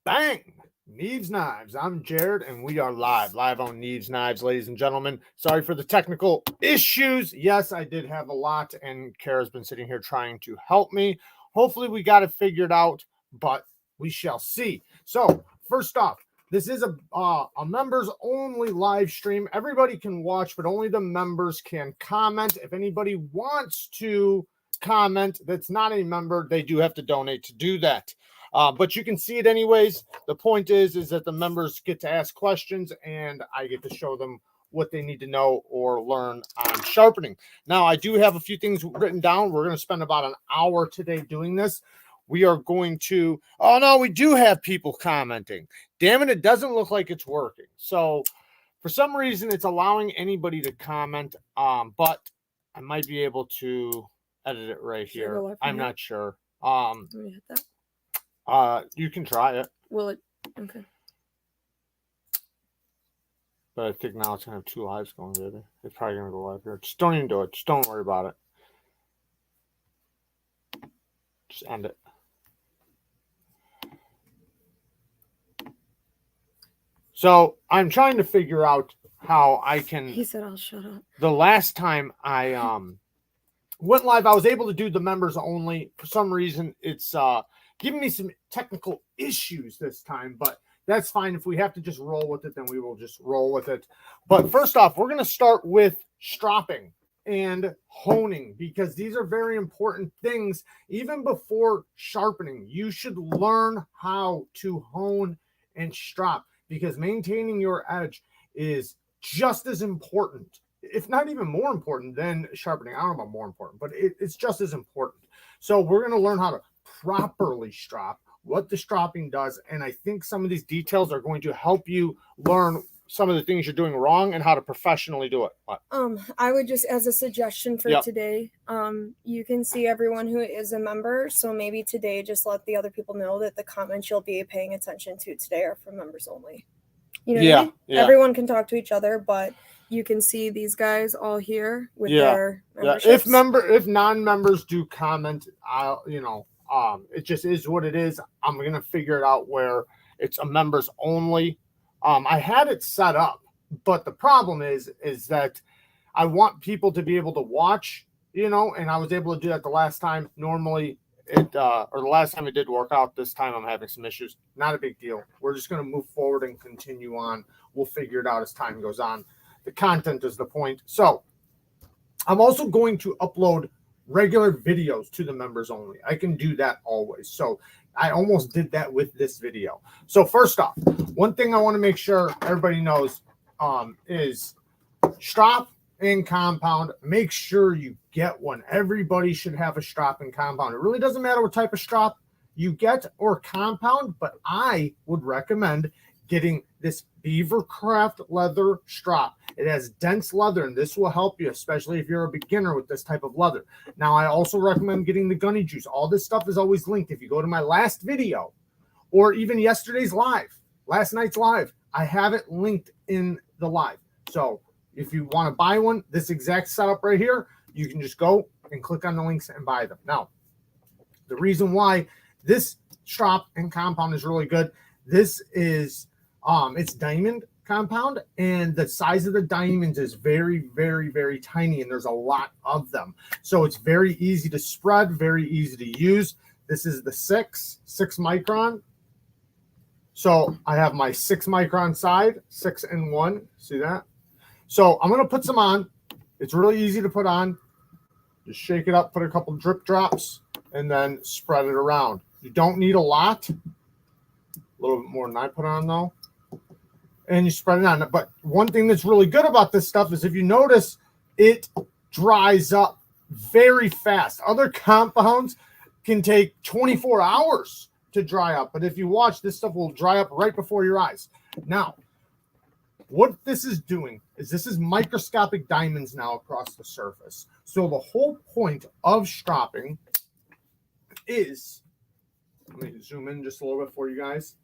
Bang! Neves Knives. I'm Jared, and we are live on Neves Knives, ladies and gentlemen. Sorry for the technical issues. Yes, I did have a lot, and Kara's been sitting here trying to help me. Hopefully, we got it figured out, but we shall see. So, first off, this is a members only live stream. Everybody can watch, but only the members can comment. If anybody wants to comment that's not a member, they do have to donate to do that. But you can see it anyways. The point is that the members get to ask questions and I get to show them what they need to know or learn on sharpening. Now, I do have a few things written down. We're going to spend about an hour today doing this. We are going to, oh no, we do have people commenting. Damn it doesn't look like it's working. So for some reason, it's allowing anybody to comment, but I might be able to edit it right here. I'm not sure. Let me hit that. You can try it. Will it? Okay. But I think now it's gonna have two lives going together. It's probably gonna go live here. Just don't even do it. Just don't worry about it. Just end it. So I'm trying to figure out how I can. He said I'll shut up. The last time I went live, I was able to do the members only. For some reason, it's giving me some technical issues this time, but that's fine. If we have to just roll with it, then we will just roll with it. But first off, we're going to start with stropping and honing, because these are very important things. Even before sharpening, you should learn how to hone and strop, because maintaining your edge is just as important, if not even more important than sharpening. I don't know about more important, but it's just as important. So we're going to learn how to properly strop, what the stropping does, and I think some of these details are going to help you learn some of the things you're doing wrong and how to professionally do it. What? I would just, as a suggestion for today, you can see everyone who is a member, so maybe today just let the other people know that the comments you'll be paying attention to today are for members only. You know what I mean? Everyone can talk to each other, but you can see these guys all here with their memberships. If non-members do comment, it just is what it is. I'm going to figure it out where it's a members only. I had it set up, but the problem is that I want people to be able to watch, and I was able to do that the last time. Normally the last time it did work out. This time I'm having some issues. Not a big deal. We're just going to move forward and continue on. We'll figure it out as time goes on. The content is the point. So I'm also going to upload regular videos to the members only. I can do that always. So I almost did that with this video. So first off, one thing I want to make sure everybody knows is strop and compound. Make sure you get one. Everybody should have a strop and compound. It really doesn't matter what type of strop you get or compound, but I would recommend getting this Beaver Craft leather strop. It has dense leather, and this will help you, especially if you're a beginner with this type of leather. Now, I also recommend getting the Gunny Juice. All this stuff is always linked. If you go to my last video or even yesterday's live, last night's live, I have it linked in the live. So if you want to buy one, this exact setup right here, you can just go and click on the links and buy them. Now, the reason why this strop and compound is really good, this is it's diamond compound, and the size of the diamonds is very, very, very tiny, and there's a lot of them. So it's very easy to spread, very easy to use. This is the 6 micron. So I have my 6 micron side, 6 and 1. See that? So I'm going to put some on. It's really easy to put on. Just shake it up, put a couple drip drops, and then spread it around. You don't need a lot. A little bit more than I put on, though. And you spread it on. But one thing that's really good about this stuff is if you notice, it dries up very fast. Other compounds can take 24 hours to dry up. But if you watch, this stuff will dry up right before your eyes. Now, what this is doing is this is microscopic diamonds now across the surface. So the whole point of stropping is, let me zoom in just a little bit for you guys,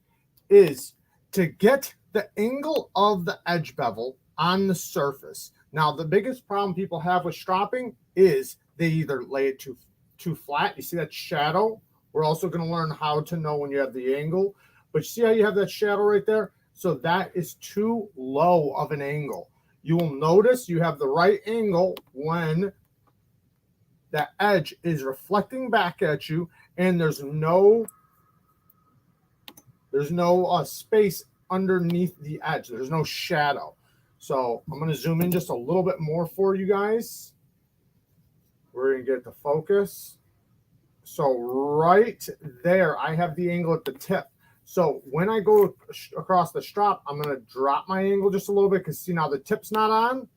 is to get the angle of the edge bevel on the surface. Now, the biggest problem people have with stropping is they either lay it too flat. You see that shadow? We're also going to learn how to know when you have the angle. But you see how you have that shadow right there? So that is too low of an angle. You will notice you have the right angle when that edge is reflecting back at you and there's no space underneath the edge. There's no shadow. So I'm going to zoom in just a little bit more for you guys. We're going to get the focus. So right there, I have the angle at the tip. So when I go across the strop, I'm going to drop my angle just a little bit because see now the tip's not on.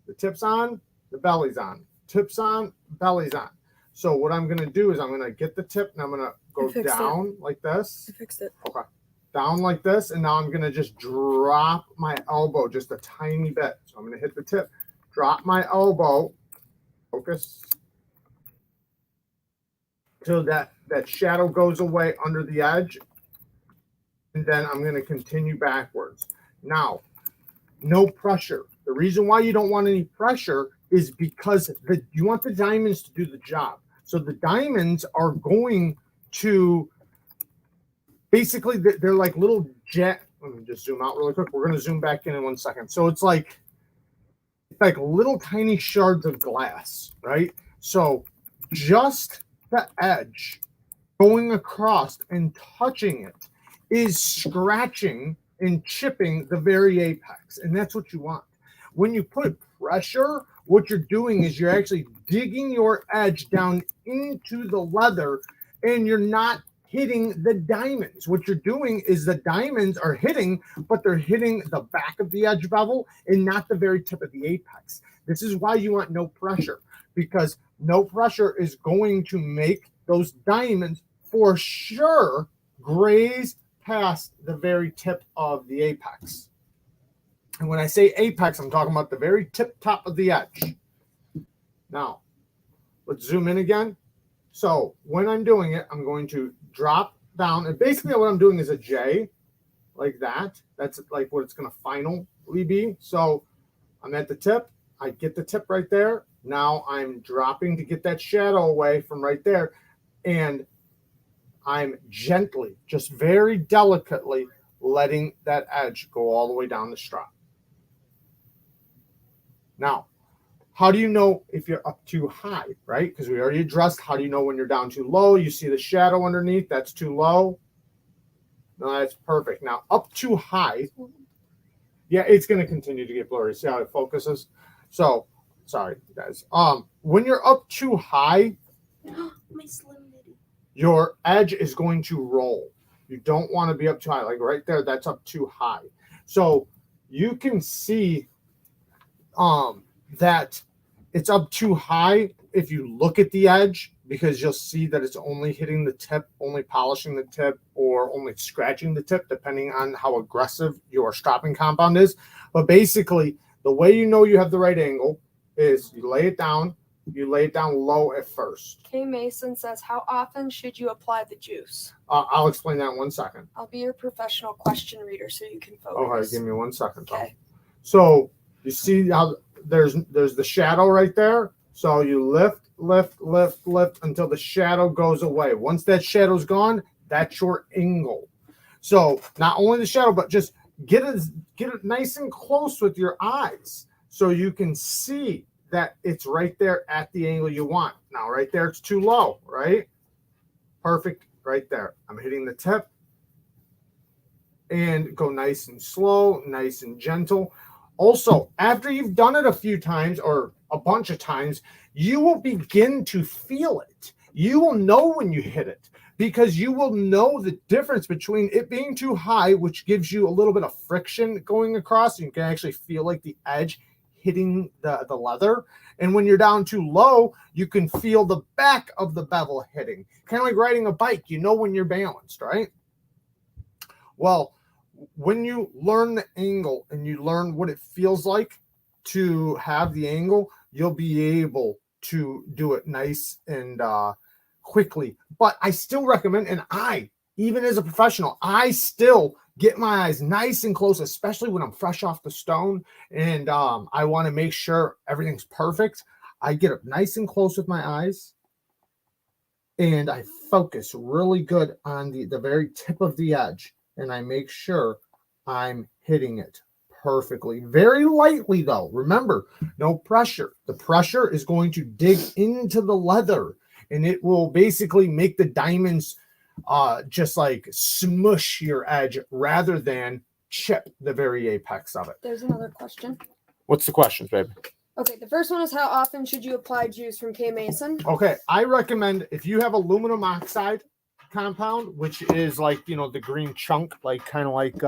The tip's on, the belly's on. Tip's on, belly's on. So what I'm going to do is I'm going to get the tip and I'm going to go down like this. I fixed it. Okay. Down like this. And now I'm going to just drop my elbow just a tiny bit. So I'm going to hit the tip, drop my elbow, focus. So that shadow goes away under the edge. And then I'm going to continue backwards. Now, no pressure. The reason why you don't want any pressure is because you want the diamonds to do the job. So the diamonds are going to basically, they're like little jet. Let me just zoom out really quick. We're going to zoom back in 1 second. So it's like little tiny shards of glass, right? So just the edge going across and touching it is scratching and chipping the very apex. And that's what you want. When you put pressure, what you're doing is you're actually digging your edge down into the leather and you're not hitting the diamonds. What you're doing is the diamonds are hitting, but they're hitting the back of the edge bevel and not the very tip of the apex. This is why you want no pressure, because no pressure is going to make those diamonds for sure graze past the very tip of the apex. And when I say apex, I'm talking about the very tip top of the edge. Now, let's zoom in again. So when I'm doing it, I'm going to drop down. And basically what I'm doing is a J, like that. That's like what it's going to finally be. So I'm at the tip. I get the tip right there. Now I'm dropping to get that shadow away from right there. And I'm gently, just very delicately letting that edge go all the way down the strap. Now, how do you know if you're up too high, right? Because we already addressed how do you know when you're down too low. You see the shadow underneath, that's too low. No, that's perfect. Now, up too high, yeah, it's going to continue to get blurry. See how it focuses? So, sorry, guys. When you're up too high, My slim bitty. Your edge is going to roll. You don't want to be up too high. Like right there, that's up too high. So you can see that it's up too high if you look at the edge, because you'll see that it's only hitting the tip, only polishing the tip, or only scratching the tip, depending on how aggressive your stropping compound is. But basically, the way you know you have the right angle is you lay it down. You lay it down low at first. K. Mason says, how often should you apply the juice? I'll explain that in 1 second. I'll be your professional question reader so you can focus. All right, give me 1 second. Okay. So you see how there's the shadow right there. So you lift, lift, lift, lift until the shadow goes away. Once that shadow's gone, that's your angle. So not only the shadow, but just get it nice and close with your eyes so you can see that it's right there at the angle you want. Now, right there, it's too low, right? Perfect, right there. I'm hitting the tip and go nice and slow, nice and gentle. Also, after you've done it a few times or a bunch of times, you will begin to feel it. You will know when you hit it, because you will know the difference between it being too high, which gives you a little bit of friction going across. You can actually feel like the edge hitting the leather. And when you're down too low, you can feel the back of the bevel hitting. Kind of like riding a bike. You know when you're balanced, right? Well, when you learn the angle and you learn what it feels like to have the angle, you'll be able to do it nice and quickly. But I still recommend, and even as a professional, I still get my eyes nice and close, especially when I'm fresh off the stone and I want to make sure everything's perfect. I get up nice and close with my eyes and I focus really good on the very tip of the edge. and I make sure I'm hitting it perfectly. Very lightly though. Remember, no pressure. The pressure is going to dig into the leather, and it will basically make the diamonds just like smush your edge rather than chip the very apex of it. There's another question. What's the questions, baby? Okay, the first one is how often should you apply juice from K Mason? Okay, I recommend if you have aluminum oxide compound, which is like, you know, the green chunk, like kind of like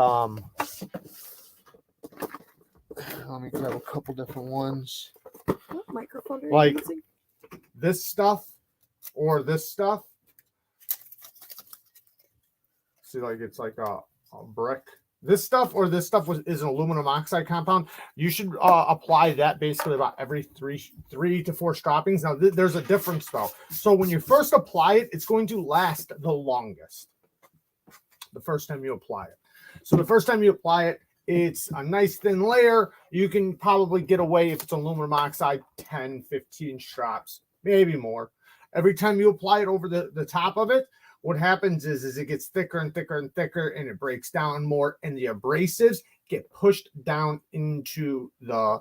let me grab a couple different ones. What microphone are you Like using? this stuff or this stuff. See, like it's like a brick. This stuff or this stuff is an aluminum oxide compound. You should apply that basically about every three to four stroppings. Now, there's a difference though. So when you first apply it, it's going to last the longest the first time you apply it. So the first time you apply it, it's a nice thin layer. You can probably get away, if it's aluminum oxide, 10, 15 strops, maybe more. Every time you apply it over the top of it, what happens is it gets thicker and thicker and thicker, and it breaks down more, and the abrasives get pushed down into the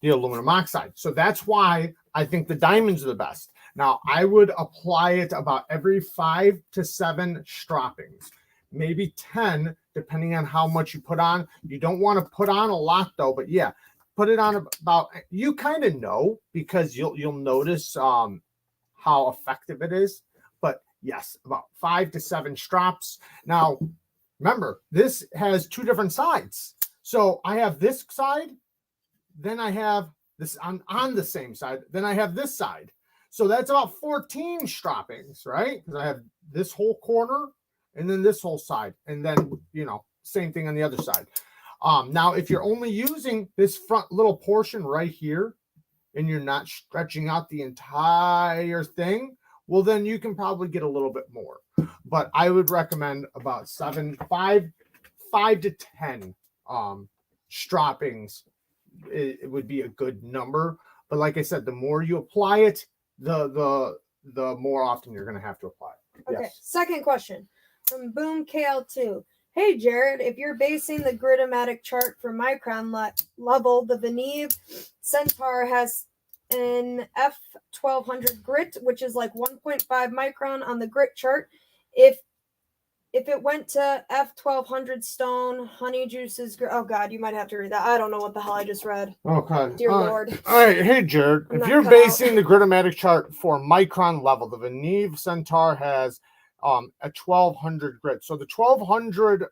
aluminum oxide. So that's why I think the diamonds are the best. Now, I would apply it about every 5 to 7 stroppings, maybe 10, depending on how much you put on. You don't want to put on a lot though, but yeah, put it on about, you kind of know, because you'll notice how effective it is. But yes, about 5 to 7 strops. Now, remember, this has 2 different sides. So I have this side, then I have this on the same side, then I have this side. So that's about 14 stroppings, right? Because I have this whole corner and then this whole side, and then, you know, same thing on the other side. Now, if you're only using this front little portion right here, and you're not stretching out the entire thing, well, then you can probably get a little bit more. But I would recommend about 5 to 10 stroppings. It would be a good number. But like I said, the more you apply it, the more often you're going to have to apply it. Okay, Yes. Second question from Boom KL2. Hey, Jared, if you're basing the Gritomatic chart for micron level, the VENEV CENTAUR has an F1200 grit, which is like 1.5 micron on the grit chart. If it went to F1200 stone, honey juices, oh God, you might have to read that. I don't know what the hell I just read. Okay. Dear Lord. All right. Hey, Jared, if you're basing the Gritomatic chart for micron level, the VENEV CENTAUR has a 1200 grit. So the 1200,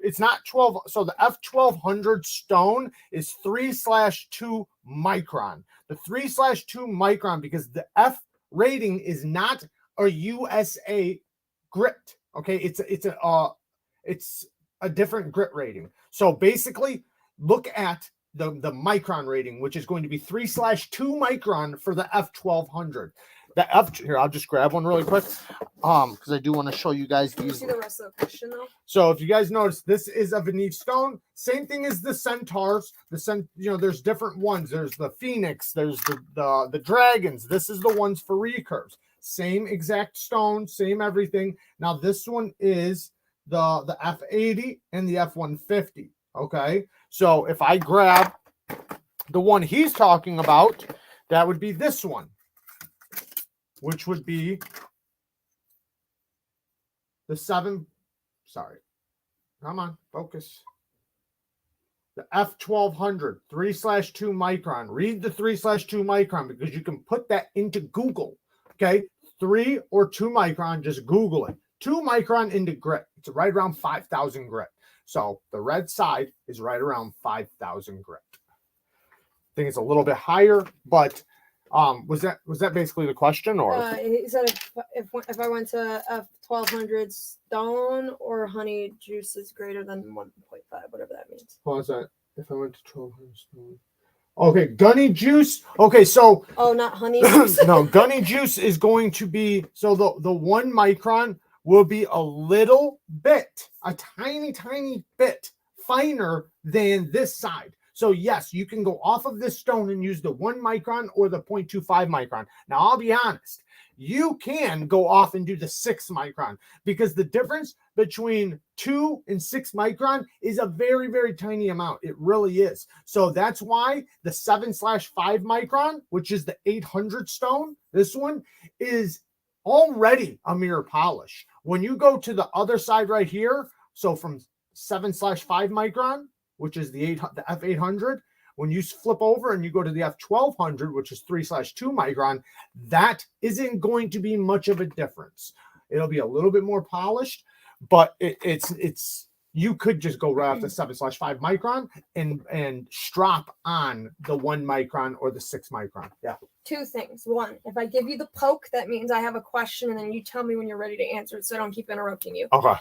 it's not 12. So the F1200 stone is 3/2 micron. The 3/2 micron, because the F rating is not a USA grit. Okay, it's a different grit rating. So basically, look at the micron rating, which is going to be 3/2 micron for the F1200. The F here, I'll just grab one really quick, because I do want to show you guys Can you these. see the rest of the question though? So if you guys notice, this is a VENEV stone. Same thing as the Centaurs. There's different ones. There's the Phoenix. There's the Dragons. This is the ones for recurves. Same exact stone, same everything. Now this one is the F80 and the F150. Okay, so if I grab the one he's talking about, that would be this one, which would be the 7. Sorry, come on, focus. The F1200 3/2 micron. Read the 3/2 micron, because you can put that into Google. Okay, 3 or 2 micron, just Google it. 2 micron into grit. It's right around 5,000 grit. So the red side is right around 5,000 grit. I think it's a little bit higher, but was that basically the question? Or He said if I went to F1200 stone or honey juice is greater than 1.5, whatever that means. pause that. If I went to 1200 stone. Okay, gunny juice. Okay, so not honey juice. no, gunny juice is going to be, so the 1 micron will be a little bit, a tiny bit finer than this side. So yes, you can go off of this stone and use the 1 micron or the 0.25 micron. Now, I'll be honest, you can go off and do the 6 micron because the difference between 2 and 6 micron is a very, very tiny amount. It really is. So that's why the 7/5 micron, which is the 800 stone, this one is already a mirror polish. When you go to the other side right here, so from 7/5 micron, which is the F800, when you flip over and you go to the F1200, which is 3/2 micron, that isn't going to be much of a difference. It'll be a little bit more polished, but it's you could just go right off the 7/5 micron and strop on the 1 micron or the 6 micron. Yeah. 2 things. 1, if I give you the poke, that means I have a question, and then you tell me when you're ready to answer it, so I don't keep interrupting you. Okay.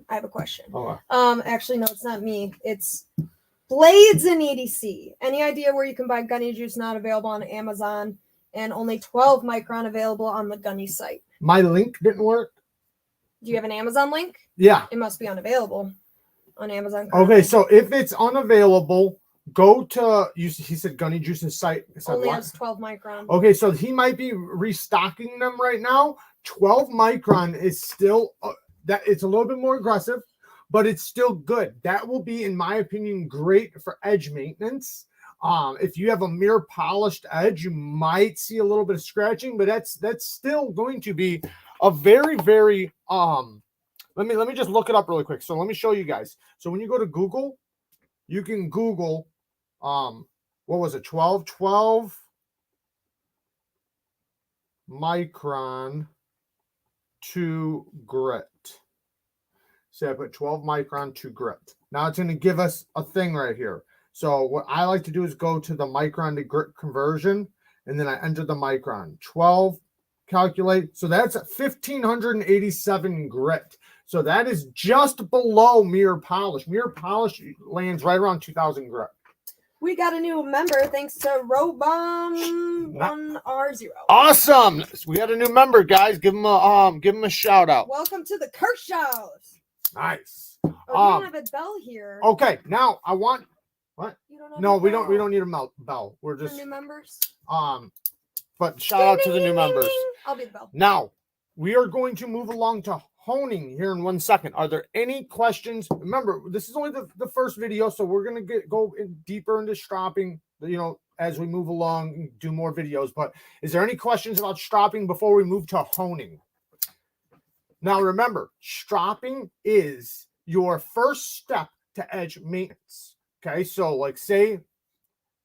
I have a question. Okay. Actually, no, it's not me. It's blades in EDC. Any idea where you can buy Gunny juice not available on Amazon and only 12 micron available on the Gunny site? My link didn't work. Do you have an Amazon link? Yeah. It must be unavailable on Amazon. Okay, so if it's unavailable, go to he said Gunny Juice's site. Only has 12 micron. Okay, so he might be restocking them right now. 12 micron is still that it's a little bit more aggressive, but it's still good. That will be, in my opinion, great for edge maintenance. If you have a mirror polished edge, you might see a little bit of scratching, but that's still going to be a very, very let me just look it up really quick. So let me show you guys. So when you go to Google, you can Google what was it? 12 micron to grit. So I put 12 micron to grit. Now it's going to give us a thing right here. So what I like to do is go to the micron to grit conversion, and then I enter the micron. 12, calculate. So that's 1,587 grit. So that is just below mirror polish. Mirror polish lands right around 2,000 grit. We got a new member thanks to Robom1R0. Awesome. We got a new member, guys. Give him a shout out. Welcome to the Curse Shows. Nice. Oh, you don't have a bell here. Okay, now I want what? You don't have No, a we bell. don't need a bell. We're just new members. But shout out to the new members. I'll be the bell. Now we are going to move along to honing here in 1 second. Are there any questions? Remember, this is only the first video, so we're going to go deeper into stropping, as we move along and do more videos. But is there any questions about stropping before we move to honing? Now, remember, stropping is your first step to edge maintenance. Okay, so like say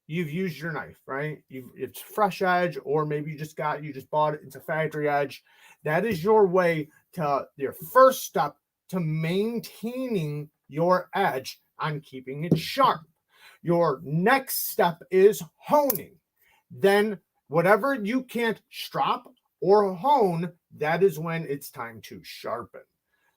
you've used your knife, right? It's fresh edge, or maybe you just bought it. It's a factory edge. That is your way to your first step to maintaining your edge on keeping it sharp. Your next step is honing. Then whatever you can't strop or hone, that is when it's time to sharpen.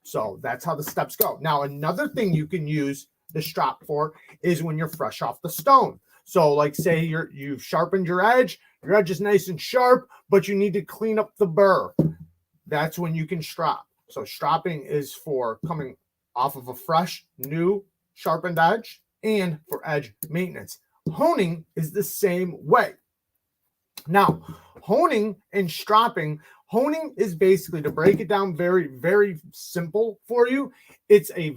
So that's how the steps go. Now, another thing you can use the strop for is when you're fresh off the stone. So like say you've sharpened your edge is nice and sharp, but you need to clean up the burr. That's when you can strop. So stropping is for coming off of a fresh, new, sharpened edge and for edge maintenance. Honing is the same way. Now, honing and stropping, honing is basically, to break it down very, very simple for you, it's a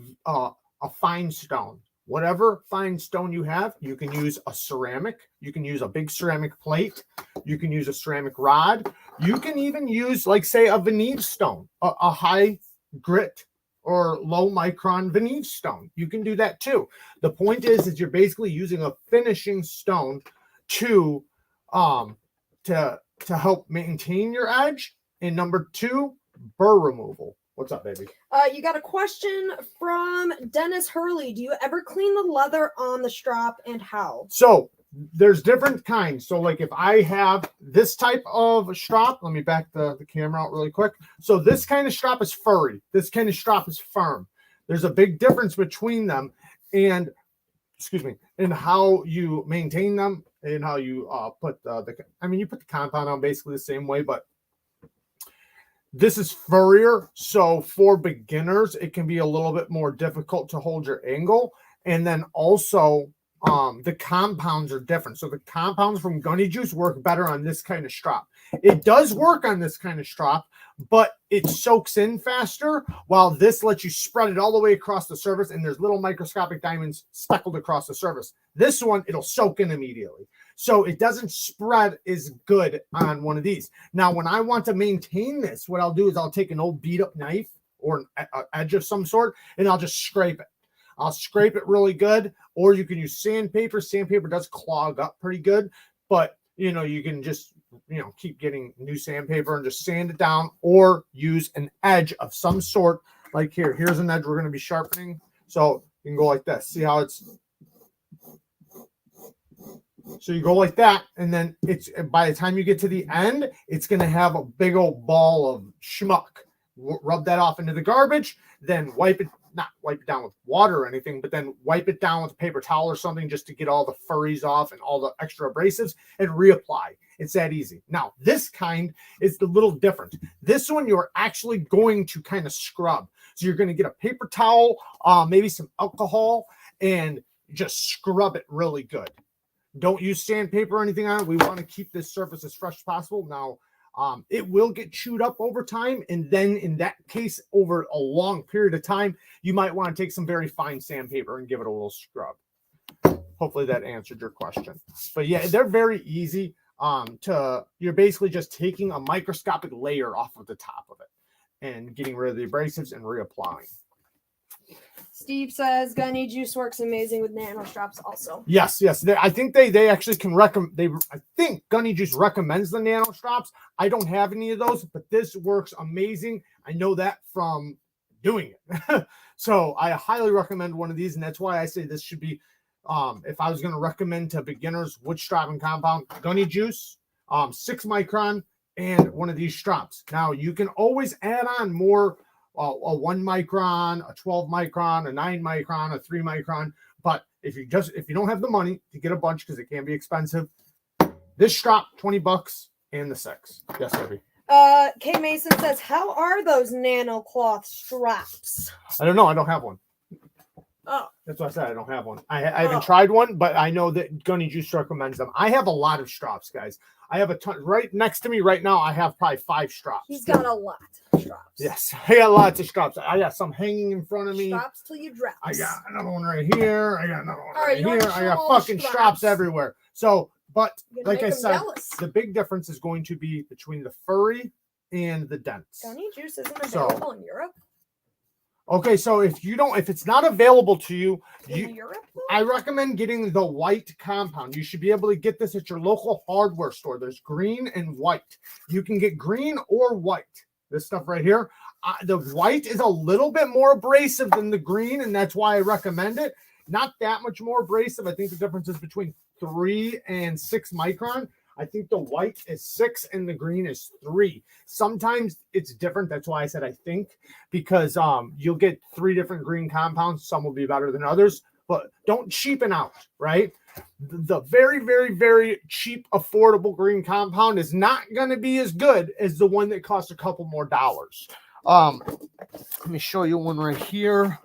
fine stone. Whatever fine stone you have, you can use a ceramic, you can use a big ceramic plate, you can use a ceramic rod, you can even use, like say, a VENEV stone, a high grit or low micron VENEV stone. You can do that too. The point is you're basically using a finishing stone to help maintain your edge. And number 2, burr removal. What's up, baby? You got a question from Dennis Hurley. Do you ever clean the leather on the strop, and how? So there's different kinds. So like if I have this type of strop, let me back the camera out really quick. So this kind of strop is furry. This kind of strop is firm. There's a big difference between them and, and how you maintain them and how you put you put the compound on basically the same way, but this is furrier. So for beginners, it can be a little bit more difficult to hold your angle. And then also the compounds are different. So the compounds from Gunny Juice work better on this kind of strop. It does work on this kind of strop, but it soaks in faster, while this lets you spread it all the way across the surface, and there's little microscopic diamonds speckled across the surface. This one, it'll soak in immediately. So it doesn't spread as good on one of these. Now, when I want to maintain this, what I'll do is I'll take an old beat up knife or an edge of some sort, and I'll just scrape it. I'll scrape it really good, or you can use sandpaper. Sandpaper does clog up pretty good, but you know, you can just, you know, keep getting new sandpaper and just sand it down, or use an edge of some sort. Like here's an edge we're going to be sharpening. So you can go like this. See how it's, so you go like that, and then it's, by the time you get to the end, it's going to have a big old ball of schmuck. Rub that off into the garbage, then not wipe it down with water or anything, but then wipe it down with a paper towel or something just to get all the furries off and all the extra abrasives, and reapply. It's that easy. Now, this kind is a little different. This one, you're actually going to kind of scrub. So you're going to get a paper towel, maybe some alcohol, and just scrub it really good. Don't use sandpaper or anything on it. We want to keep this surface as fresh as possible. Now, it will get chewed up over time, and then in that case, over a long period of time, you might want to take some very fine sandpaper and give it a little scrub. Hopefully that answered your question. But yeah, they're very easy. You're basically just taking a microscopic layer off of the top of it and getting rid of the abrasives and reapplying. Steve says Gunny Juice works amazing with nano straps also. Yes. I think they actually can recommend. I think Gunny Juice recommends the nano straps. I don't have any of those, but this works amazing. I know that from doing it. So I highly recommend one of these, and that's why I say this should be, if I was going to recommend to beginners wood stropping compound, Gunny Juice, 6 micron, and one of these straps. Now you can always add on more. A 1 micron, a 12 micron, a 9 micron, a 3 micron. But if you don't have the money to get a bunch, because it can be expensive, this strap, $20, and the 6. Yes, Abby. K Mason says, how are those nano cloth straps? I don't know. I don't have one. Oh, that's what I said. I don't have one. I haven't tried one, but I know that Gunny Juice recommends them. I have a lot of straps, guys. I have a ton right next to me right now. I have probably 5 straps. He's got a lot of straps. Yes, I got lots of straps. I got some hanging in front of me. Straps till you drop. I got another one right here. I got another one right here. I got fucking straps everywhere. So, but like I said, jealous. The big difference is going to be between the furry and the dense. Gunny Juice isn't available in Europe. Okay, so if it's not available to you, Europe, I recommend getting the white compound. You should be able to get this at your local hardware store. There's green and white. You can get green or white. This stuff right here. The white is a little bit more abrasive than the green, and that's why I recommend it. Not that much more abrasive. I think the difference is between 3 and 6 micron. I think the white is 6 and the green is 3. Sometimes it's different. That's why I said I think, because you'll get 3 different green compounds. Some will be better than others, but don't cheapen out, right? The very, very, very cheap, affordable green compound is not going to be as good as the one that costs a couple more dollars. Let me show you one right here.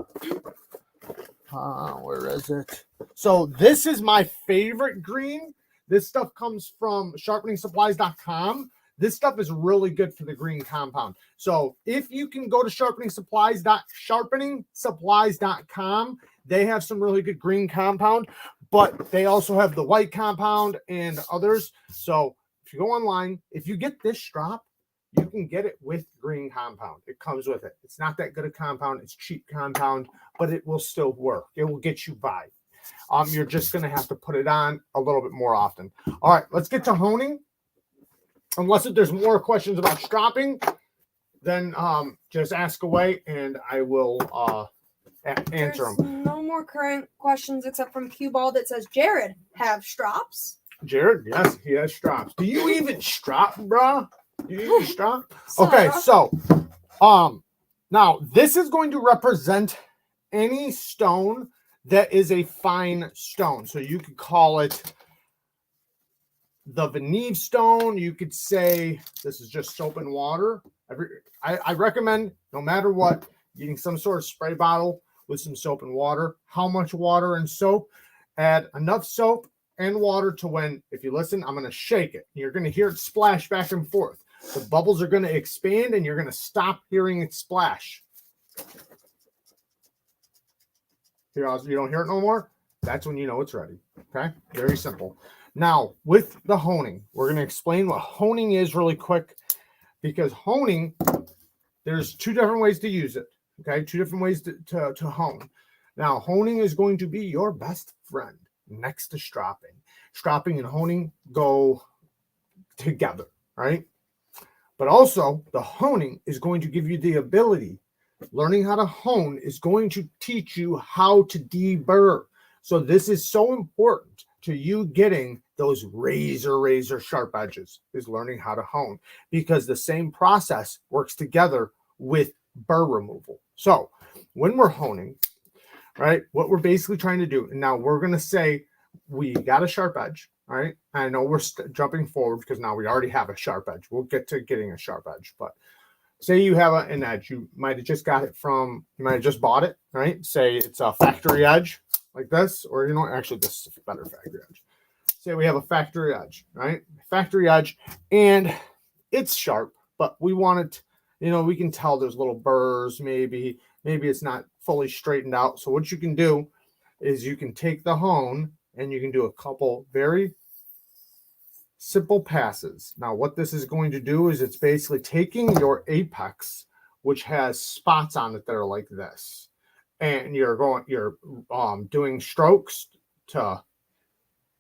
Where is it? So this is my favorite green. This stuff comes from sharpeningsupplies.com. This stuff is really good for the green compound. So if you can go to sharpeningsupplies.com, they have some really good green compound, but they also have the white compound and others. So if you go online, if you get this strop, you can get it with green compound. It comes with it. It's not that good a compound. It's cheap compound, but it will still work. It will get you by. You're just going to have to put it on a little bit more often. All right, let's get to honing. Unless if there's more questions about stropping, then just ask away and I will answer them. No more current questions except from Cue Ball that says, Jared, have strops? Jared, yes, he has strops. Do you even strop, bro? Do you even strop? Okay, so now this is going to represent any stone that is a fine stone. So you could call it the VENEV stone. You could say this is just soap and water. I recommend, no matter what, getting some sort of spray bottle with some soap and water. How much water and soap? Add enough soap and water to when, if you listen, I'm going to shake it. You're going to hear it splash back and forth. The bubbles are going to expand and you're going to stop hearing it splash. You don't hear it no more? That's when you know it's ready. Okay? Very simple. Now, with the honing, we're going to explain what honing is really quick, because honing, there's two different ways to use it. Okay? Two different ways to hone. Now, honing is going to be your best friend next to stropping. Stropping and honing go together, right? But also, the honing is going to give you the ability. Learning how to hone is going to teach you how to deburr. So this is so important to you getting those razor sharp edges, is learning how to hone, because the same process works together with burr removal. So when we're honing, right, what we're basically trying to do, and now we're going to say we got a sharp edge, right? I know we're jumping forward because now we already have a sharp edge. We'll get to getting a sharp edge, but say you have an edge, you might have just got it from, you might have just bought it, right? Say it's a factory edge like this, or, you know, actually this is a better factory edge. Say we have a factory edge, right? Factory edge, and it's sharp, but we want it, you know, we can tell there's little burrs, maybe it's not fully straightened out. So what you can do is you can take the hone and you can do a couple very simple passes. Now, what this is going to do is it's basically taking your apex, which has spots on it that are like this, and you're doing strokes to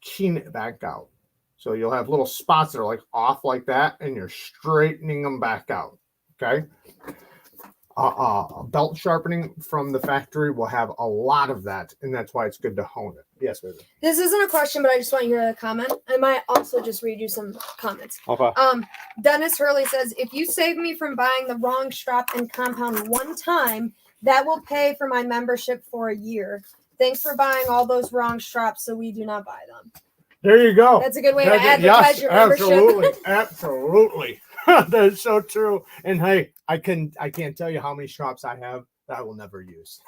keen it back out. So you'll have little spots that are like off like that, and you're straightening them back out. Okay. Belt sharpening from the factory will have a lot of that, and that's why it's good to hone it. Yes, baby. This isn't a question, but I just want you to comment. I might also just read you some comments. Okay. Dennis Hurley says, if you save me from buying the wrong strap and compound one time, that will pay for my membership for a year. Thanks for buying all those wrong straps so we do not buy them. There you go. That's a good way to advertise your membership. Absolutely. That's so true. And hey, I can't tell you how many straps I have that I will never use.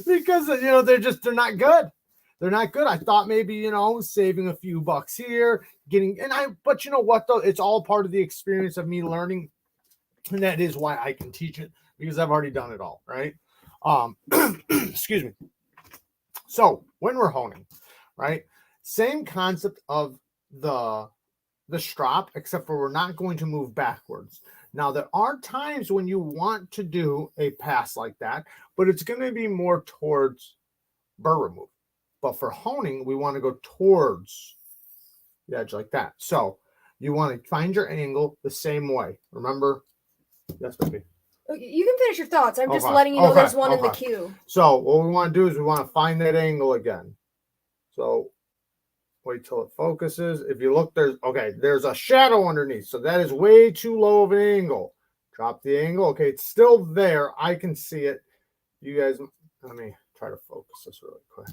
Because, you know, they're not good. They're not good. I thought maybe, you know, saving a few bucks here, but you know what though? It's all part of the experience of me learning. And that is why I can teach it, because I've already done it all, right? Excuse me. So when we're honing, right? Same concept of the strop, except for we're not going to move backwards. Now, there are times when you want to do a pass like that, but it's going to be more towards burr removal. But for honing, we want to go towards the edge like that. So you want to find your angle the same way. Remember? Yes, baby. You can finish your thoughts. I'm just letting you know there's one in the queue. So what we want to do is we want to find that angle again. So wait till it focuses. If you look, there's a shadow underneath. So that is way too low of an angle. Drop the angle. Okay, it's still there. I can see it. You guys, let me try to focus this really quick.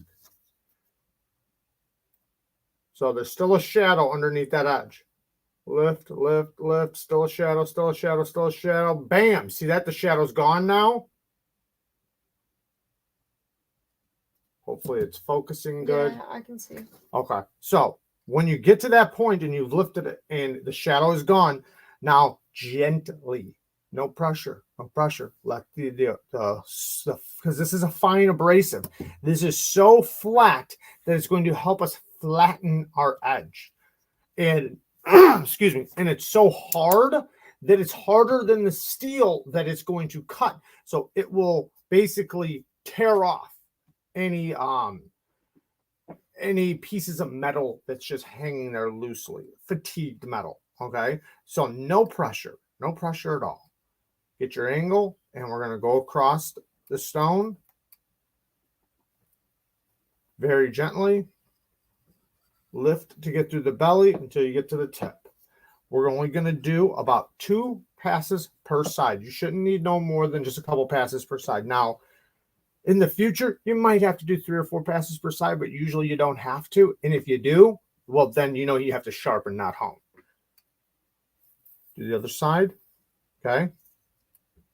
So there's still a shadow underneath that edge. Lift, lift, lift. Still a shadow, still a shadow, still a shadow. Bam. See that? The shadow's gone now. Hopefully it's focusing good. Yeah, I can see. Okay. So when you get to that point and you've lifted it and the shadow is gone, now gently, no pressure, let because this is a fine abrasive. This is so flat that it's going to help us flatten our edge. And excuse me, and it's so hard that it's harder than the steel that it's going to cut. So it will basically tear off any pieces of metal that's just hanging there loosely, fatigued metal. Okay, so no pressure at all. Get your angle, and we're going to go across the stone very gently. Lift to get through the belly until you get to the tip. We're only going to do about 2 passes per side. You shouldn't need no more than just a couple passes per side. Now, in the future, you might have to do 3 or 4 passes per side, but usually you don't have to. And if you do, well, then you know you have to sharpen, not hone. Do the other side. Okay.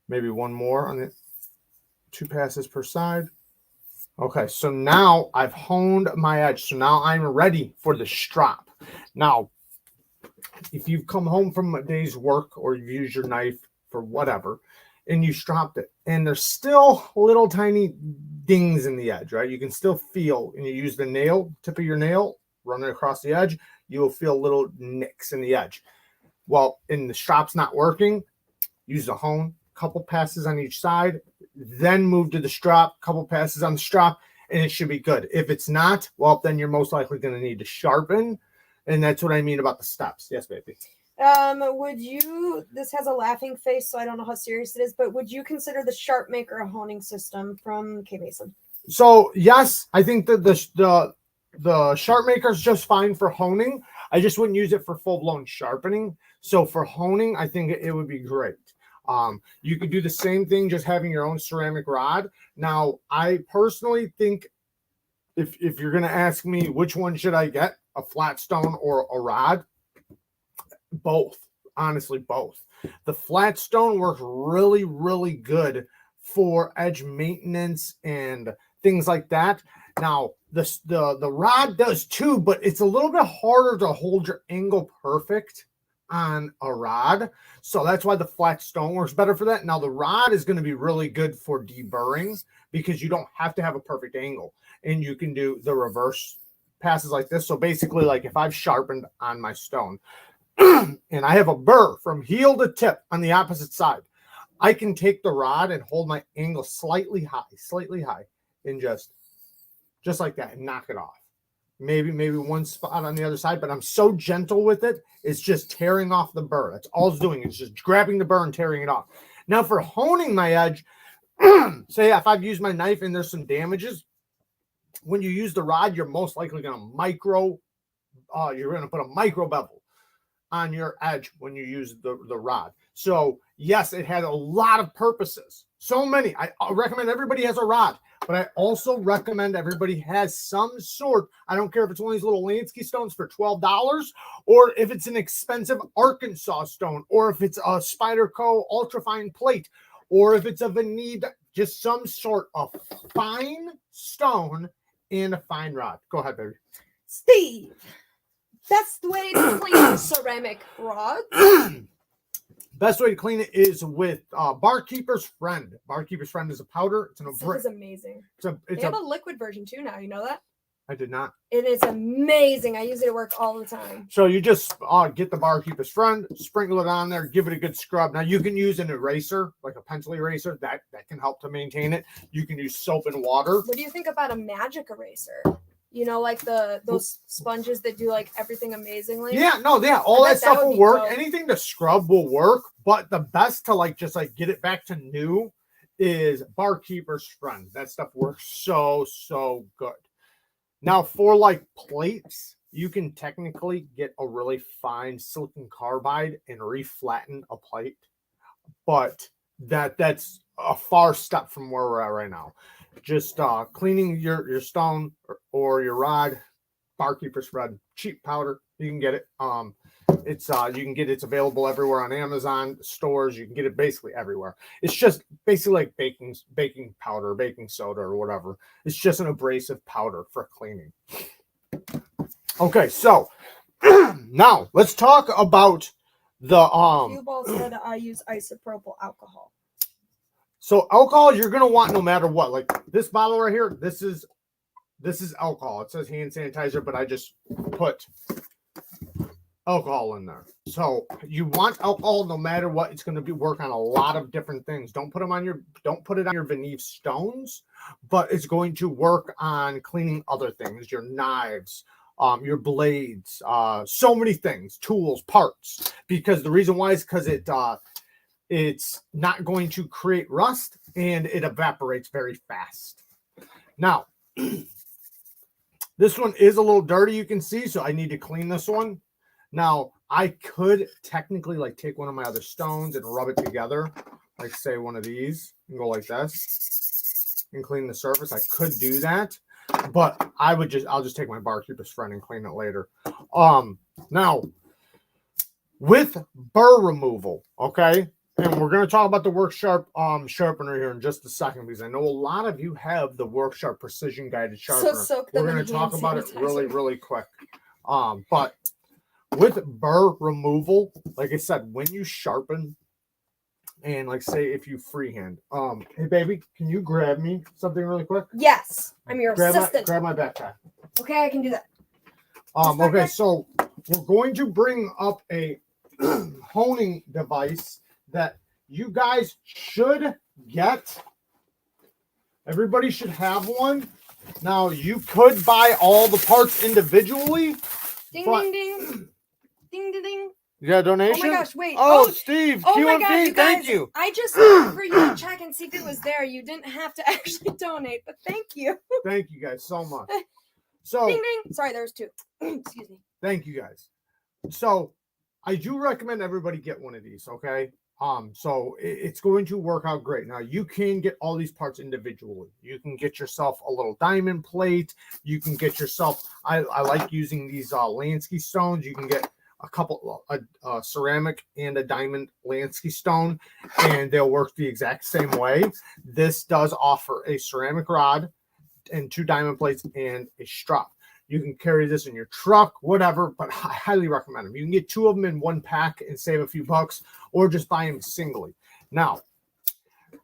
Maybe one more on it. 2 passes per side. Okay, so now I've honed my edge. So now I'm ready for the strop. Now, if you've come home from a day's work or you've used your knife for whatever, and you stropped it, and there's still little tiny dings in the edge, right? You can still feel, and you use the nail, tip of your nail, run it across the edge, you will feel little nicks in the edge. Well, and the strop's not working, use the hone, couple passes on each side, then move to the strop, couple passes on the strop, and it should be good. If it's not, well, then you're most likely going to need to sharpen, and that's what I mean about the steps. Yes, baby. Would you, this has a laughing face, so I don't know how serious it is, but would you consider the Sharp Maker a honing system from K Mason? So yes, I think that the Sharp Maker is just fine for honing. I just wouldn't use it for full-blown sharpening. So for honing, I think it would be great. You could do the same thing, just having your own ceramic rod. Now, I personally think if you're going to ask me which one should I get, a flat stone or a rod, both. Honestly, both. The flat stone works really, really good for edge maintenance and things like that. Now, the rod does too, but it's a little bit harder to hold your angle perfect on a rod. So that's why the flat stone works better for that. Now, the rod is going to be really good for deburring because you don't have to have a perfect angle, and you can do the reverse passes like this. So basically, like if I've sharpened on my stone and I have a burr from heel to tip on the opposite side, I can take the rod and hold my angle slightly high, and just like that, and knock it off. Maybe one spot on the other side, but I'm so gentle with it, it's just tearing off the burr. That's all it's doing. It's just grabbing the burr and tearing it off. Now for honing my edge, say if I've used my knife and there's some damages, when you use the rod, you're most likely going to you're going to put a micro bevel on your edge when you use the rod. So yes, it has a lot of purposes. So many. I recommend everybody has a rod, but I also recommend everybody has some sort. I don't care if it's one of these little LANSKY stones for $12, or if it's an expensive Arkansas stone, or if it's a Spyderco ultrafine plate, or if it's a VENEV, just some sort of fine stone and a fine rod. Go ahead, baby. Steve, best way to clean ceramic rods? Best way to clean it is with Barkeeper's Friend. Barkeeper's Friend is a powder. It's an This is amazing. They have a liquid version too now. You know that? I did not. It is amazing. I use it at work all the time. So you just get the Barkeeper's Friend, sprinkle it on there, give it a good scrub. Now you can use an eraser, like a pencil eraser. That can help to maintain it. You can use soap and water. What do you think about a magic eraser? You know, like those sponges that do like everything amazingly. Yeah, all that stuff will work. Anything to scrub will work, but the best to just get it back to new is Barkeeper's Friend. That stuff works so good. Now for plates, you can technically get a really fine silicon carbide and reflatten a plate, but that's a far step from where we're at right now. Just cleaning your stone or your rod, Barkeeper's Friend, cheap powder. You can get it. It's available everywhere on Amazon stores. You can get it basically everywhere. It's just basically like baking powder, baking soda, or whatever. It's just an abrasive powder for cleaning. Okay, so now let's talk about the Cue ball said I use isopropyl alcohol. So alcohol, you're gonna want no matter what. Like this bottle right here, this is alcohol. It says hand sanitizer, but I just put alcohol in there. So you want alcohol no matter what. It's going to work on a lot of different things. Don't put it on your VENEV stones, but it's going to work on cleaning other things, your knives, your blades, so many things, tools, parts. Because the reason why is because it's not going to create rust and it evaporates very fast. Now, this one is a little dirty, you can see, so I need to clean this one. Now, I could technically take one of my other stones and rub it together, like say one of these, and go like this and clean the surface. I could do that, but I'll just take my Barkeeper's Friend and clean it later. Now, with burr removal, okay, And we're going to talk about the Work Sharp sharpener here in just a second, because I know a lot of you have the Work Sharp precision guided sharpener. So we're going to talk about it really quick. But with burr removal, like I said, when you sharpen, and like say if you freehand, hey baby, can you grab me something really quick? Yes, I'm your assistant. Grab my backpack. Okay, I can do that. Okay, so we're going to bring up a honing device that you guys should get. Everybody should have one. Now, you could buy all the parts individually. Ding, ding, ding. Ding, ding, ding. You got a donation? Oh my gosh, wait. Oh, Steve, oh my God, you guys, thank you. I just wanted for you to check and see if it was there. You didn't have to actually donate, but thank you. Thank you guys so much. So, ding, ding. Sorry, there's two. Excuse me. Thank you guys. So, I do recommend everybody get one of these, okay? So it's going to work out great. Now you can get all these parts individually. You can get yourself a little diamond plate. You can get yourself, I like using these LANSKY stones. You can get a couple, a ceramic and a diamond LANSKY stone, and they'll work the exact same way. This does offer a ceramic rod and 2 diamond plates and a strop. You can carry this in your truck, whatever, but I highly recommend them. You can get 2 of them in one pack and save a few bucks, or just buy them singly. Now,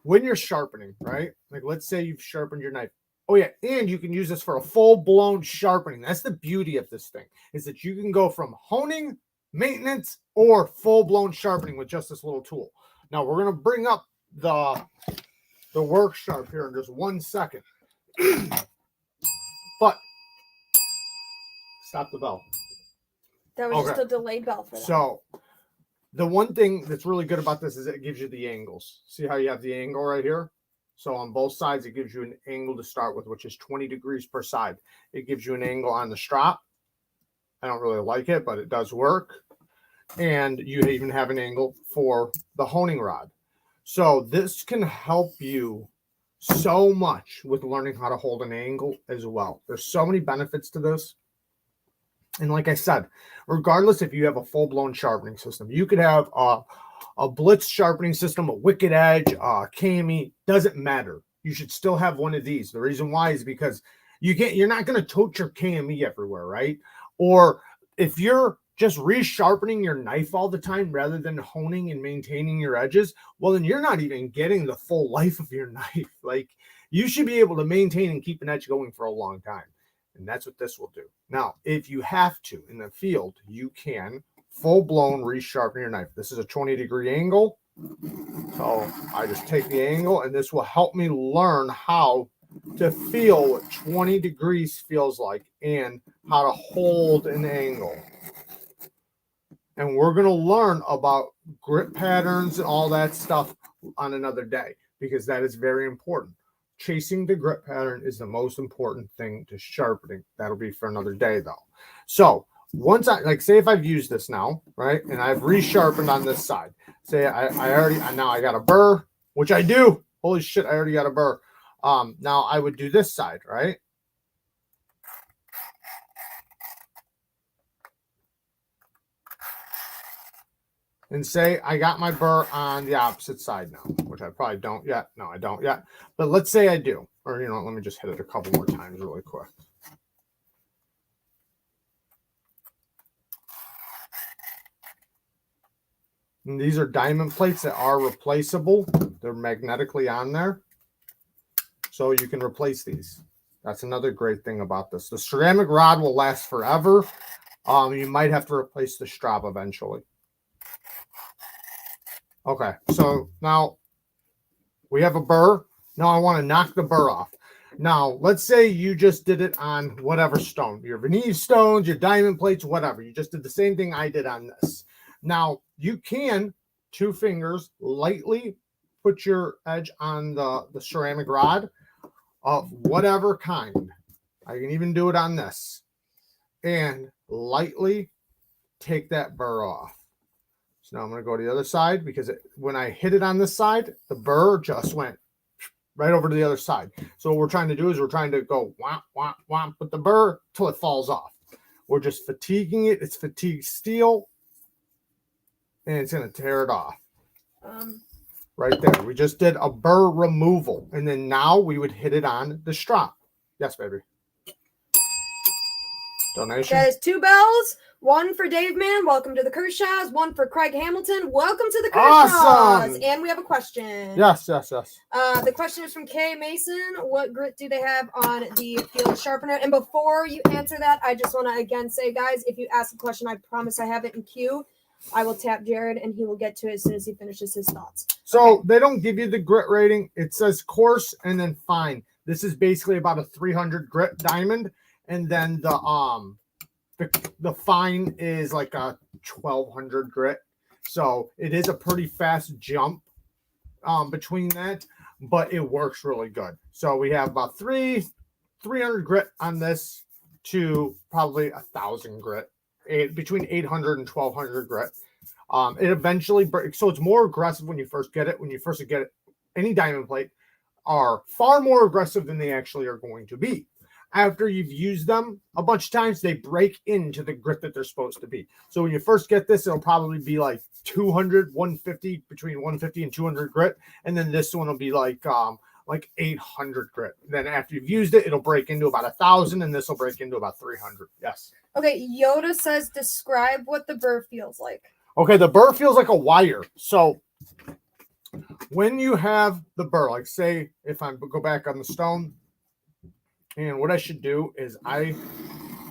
when you're sharpening, right? Like let's say you've sharpened your knife. Oh yeah, and you can use this for a full-blown sharpening. That's the beauty of this thing, is that you can go from honing, maintenance, or full-blown sharpening with just this little tool. Now, we're going to bring up the Work Sharp here in just 1 second. But stop the bell. That was just a delayed bell for that. So the one thing that's really good about this is it gives you the angles. See how you have the angle right here? So on both sides, it gives you an angle to start with, which is 20 degrees per side. It gives you an angle on the strop. I don't really like it, but it does work. And you even have an angle for the honing rod. So this can help you so much with learning how to hold an angle as well. There's so many benefits to this. And like I said, regardless if you have a full-blown sharpening system, you could have a Blitz sharpening system, a Wicked Edge, Kami, doesn't matter. You should still have one of these. The reason why is because you're not going to tote your Kami everywhere, right? Or if you're just resharpening your knife all the time rather than honing and maintaining your edges, well, then you're not even getting the full life of your knife. Like, you should be able to maintain and keep an edge going for a long time. And that's what this will do. Now, if you have to in the field, you can full-blown resharpen your knife. This is a 20-degree angle. So I just take the angle, and this will help me learn how to feel what 20 degrees feels like and how to hold an angle. And we're going to learn about grip patterns and all that stuff on another day, because that is very important. Chasing the grip pattern is the most important thing to sharpening. That'll be for another day though. So once say if I've used this now, right, and I've resharpened on this side, say now I got a burr, which I do. Holy shit, I already got a burr. Now I would do this side, right? And say I got my burr on the opposite side now, which I probably don't yet. No, I don't yet. But let's say I do. Or, let me just hit it a couple more times really quick. And these are diamond plates that are replaceable. They're magnetically on there. So you can replace these. That's another great thing about this. The ceramic rod will last forever. You might have to replace the strop eventually. Okay, so now we have a burr. Now I want to knock the burr off. Now, let's say you just did it on whatever stone, your VENEV stones, your diamond plates, whatever. You just did the same thing I did on this. Now, you can, 2 fingers, lightly put your edge on the ceramic rod of whatever kind. I can even do it on this. And lightly take that burr off. So now I'm going to go to the other side, because when I hit it on this side, the burr just went right over to the other side. So what we're trying to do is we're trying to go whomp, whomp, whomp with the burr till it falls off. We're just fatiguing it. It's fatigued steel, and it's going to tear it off. Right there. We just did a burr removal. And then now we would hit it on the strop. Yes, baby. Donation. That is 2 bells. 1 for Dave Man. Welcome to the Kershaws. 1 for Craig Hamilton. Welcome to the Kershaws. Awesome. And we have a question. Yes. The question is from Kay Mason. What grit do they have on the field sharpener? And before you answer that, I just want to again say, guys, if you ask a question, I promise I have it in queue. I will tap Jared and he will get to it as soon as he finishes his thoughts. So They don't give you the grit rating. It says coarse and then fine. This is basically about a 300 grit diamond. And then the fine is like a 1200 grit. So it is a pretty fast jump between that, but it works really good. So we have about 300 grit on this to probably 1,000 grit, between 800 and 1,200 grit. It eventually breaks. So it's more aggressive when you first get it. When you first get it, any diamond plate are far more aggressive than they actually are going to be. After you've used them a bunch of times, they break into the grit that they're supposed to be. So when you first get this, it'll probably be like 200, 150, between 150 and 200 grit. And then this one will be like 800 grit. Then after you've used it, it'll break into about 1,000, and this will break into about 300. Yes. Okay, Yoda says, describe what the burr feels like. Okay, the burr feels like a wire. So when you have the burr, like say if I go back on the stone, and what I should do is I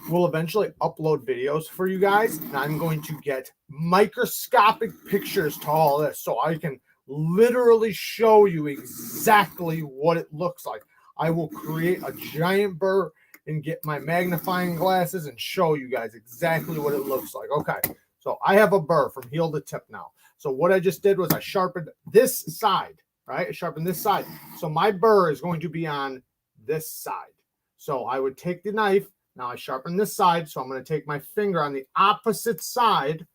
will eventually upload videos for you guys, and I'm going to get microscopic pictures to all this so I can literally show you exactly what it looks like. I will create a giant burr and get my magnifying glasses and show you guys exactly what it looks like. Okay, so I have a burr from heel to tip now. So what I just did was I sharpened this side, right? I sharpened this side. So my burr is going to be on this side. So I would take the knife. Now I sharpen this side. So I'm going to take my finger on the opposite side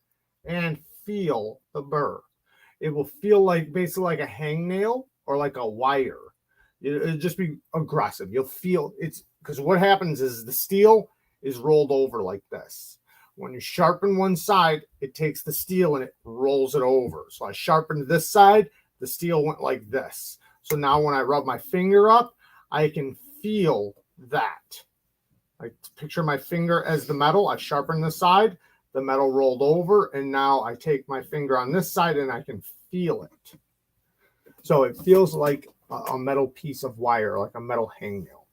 and feel the burr. It will feel like basically like a hangnail or like a wire. It'll just be aggressive. You'll feel it's because what happens is the steel is rolled over like this. When you sharpen one side, it takes the steel and it rolls it over. So I sharpened this side. The steel went like this. So now when I rub my finger up, I can feel that. I picture my finger as the metal. I sharpen the side, the metal rolled over, and now I take my finger on this side and I can feel it. So it feels like a metal piece of wire, like a metal hangnail.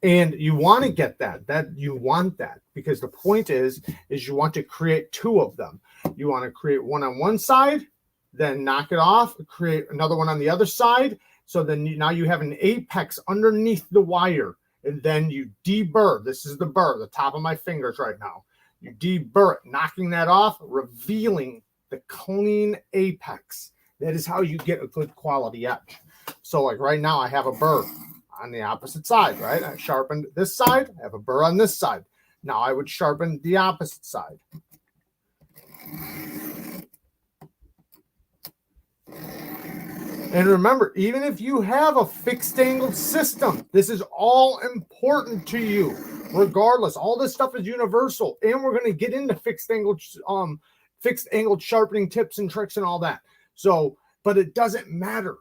And you want to get that you want that because the point is you want to create 2 of them. You want to create one on one side, then knock it off, create another one on the other side. So then now you have an apex underneath the wire, and then you deburr. This is the burr, the top of my fingers right now. You deburr it, knocking that off, revealing the clean apex. That is how you get a good quality edge. So like right now I have a burr on the opposite side, right? I sharpened this side, I have a burr on this side. Now I would sharpen the opposite side. And remember, even if you have a fixed angled system, this is all important to you. Regardless, all this stuff is universal. And we're going to get into fixed angled sharpening tips and tricks and all that. So, but it doesn't matter.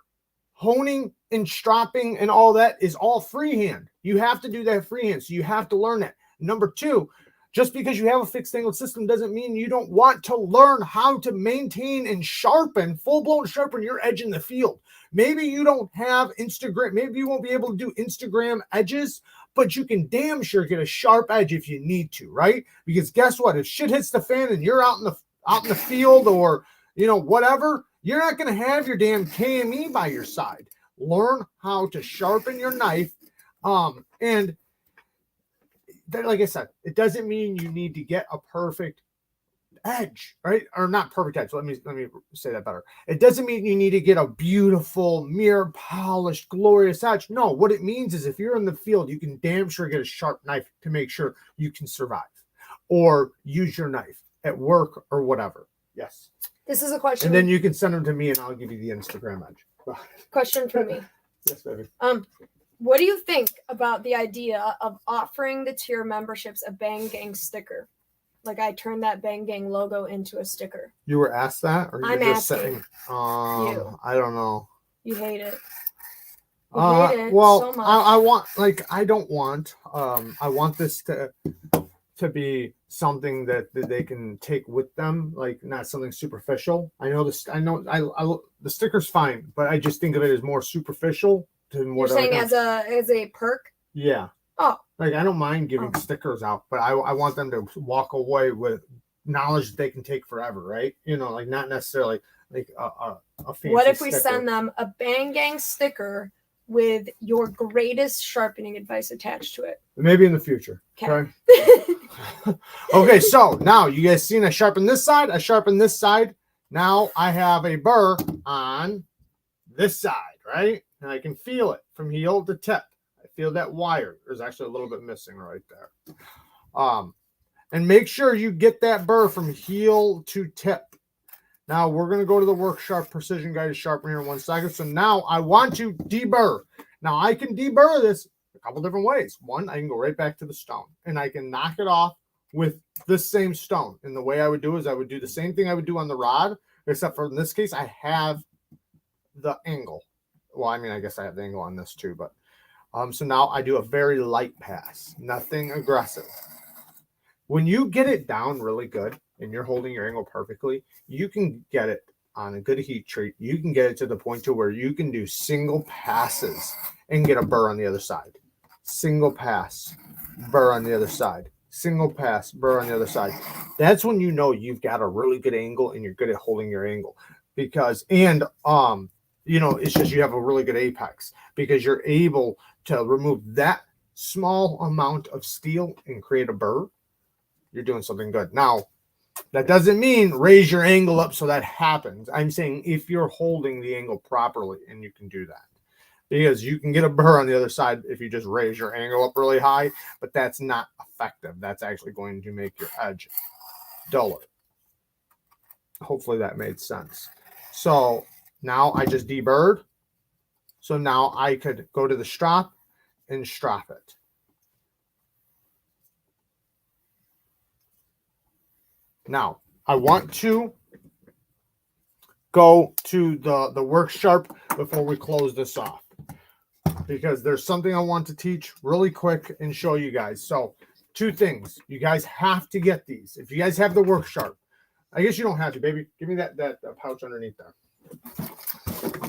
Honing and stropping and all that is all freehand. You have to do that freehand. So you have to learn that. Number 2, just because you have a fixed angled system doesn't mean you don't want to learn how to maintain and sharpen, full-blown sharpen your edge in the field. Maybe you don't have Instagram. Maybe you won't be able to do Instagram edges, but you can damn sure get a sharp edge if you need to, right? Because guess what? If shit hits the fan and you're out in the field or, you know, whatever, you're not going to have your damn KME by your side. Learn how to sharpen your knife. And like I said, it doesn't mean you need to get a perfect edge, right? Or not perfect edge. Let me say that better. It doesn't mean you need to get a beautiful, mirror polished, glorious edge. No, what it means is if you're in the field, you can damn sure get a sharp knife to make sure you can survive or use your knife at work or whatever. Yes. This is a question. And then you can send them to me and I'll give you the Instagram edge. Question for me. Yes, baby. What do you think about the idea of offering the tier memberships a Bang Gang sticker? Like I turned that Bang Gang logo into a sticker. You were asked that, or you're just saying? You. I don't know. You hate it. You hate it well, so much. I want, like, I don't want. I want this to be something that they can take with them, like not something superficial. I know this. I know. The sticker's fine, but I just think of it as more superficial than what. You're saying as a perk. Yeah. Oh. Like I don't mind giving stickers out, but I want them to walk away with knowledge that they can take forever, right? You know, like not necessarily like a fancy What if we sticker. send them a Bang Gang sticker with your greatest sharpening advice attached to it? Maybe in the future. Okay. Okay, so now you guys seen I sharpen this side, I sharpen this side. Now I have a burr on this side, right? And I can feel it from heel to tip. I feel that wire. There's actually a little bit missing right there. And make sure you get that burr from heel to tip. Now we're going to go to the Work Sharp Precision Guided Sharpener here in 1 second. So now I want to deburr. Now I can deburr this a couple different ways. One, I can go right back to the stone and I can knock it off with this same stone. And the way I would do is I would do the same thing I would do on the rod, except for in this case, I have the angle. Well, I mean, I guess I have the angle on this too, but so now I do a very light pass, nothing aggressive. When you get it down really good and you're holding your angle perfectly, you can get it on a good heat treat. You can get it to the point to where you can do single passes and get a burr on the other side. Single pass, burr on the other side. Single pass, burr on the other side. That's when you know you've got a really good angle and you're good at holding your angle. Because, and, you know, it's just you have a really good apex because you're able to remove that small amount of steel and create a burr. You're doing something good. Now, that doesn't mean raise your angle up so that happens. I'm saying if you're holding the angle properly, and you can do that. Because you can get a burr on the other side if you just raise your angle up really high, but that's not effective. That's actually going to make your edge duller. Hopefully that made sense. So now I just deburred. So now I could go to the strop and strop it. Now, I want to go to the Work Sharp before we close this off, because there's something I want to teach really quick and show you guys. So, 2 things. You guys have to get these. If you guys have the Work Sharp, I guess you don't have to, baby. Give me that pouch underneath there.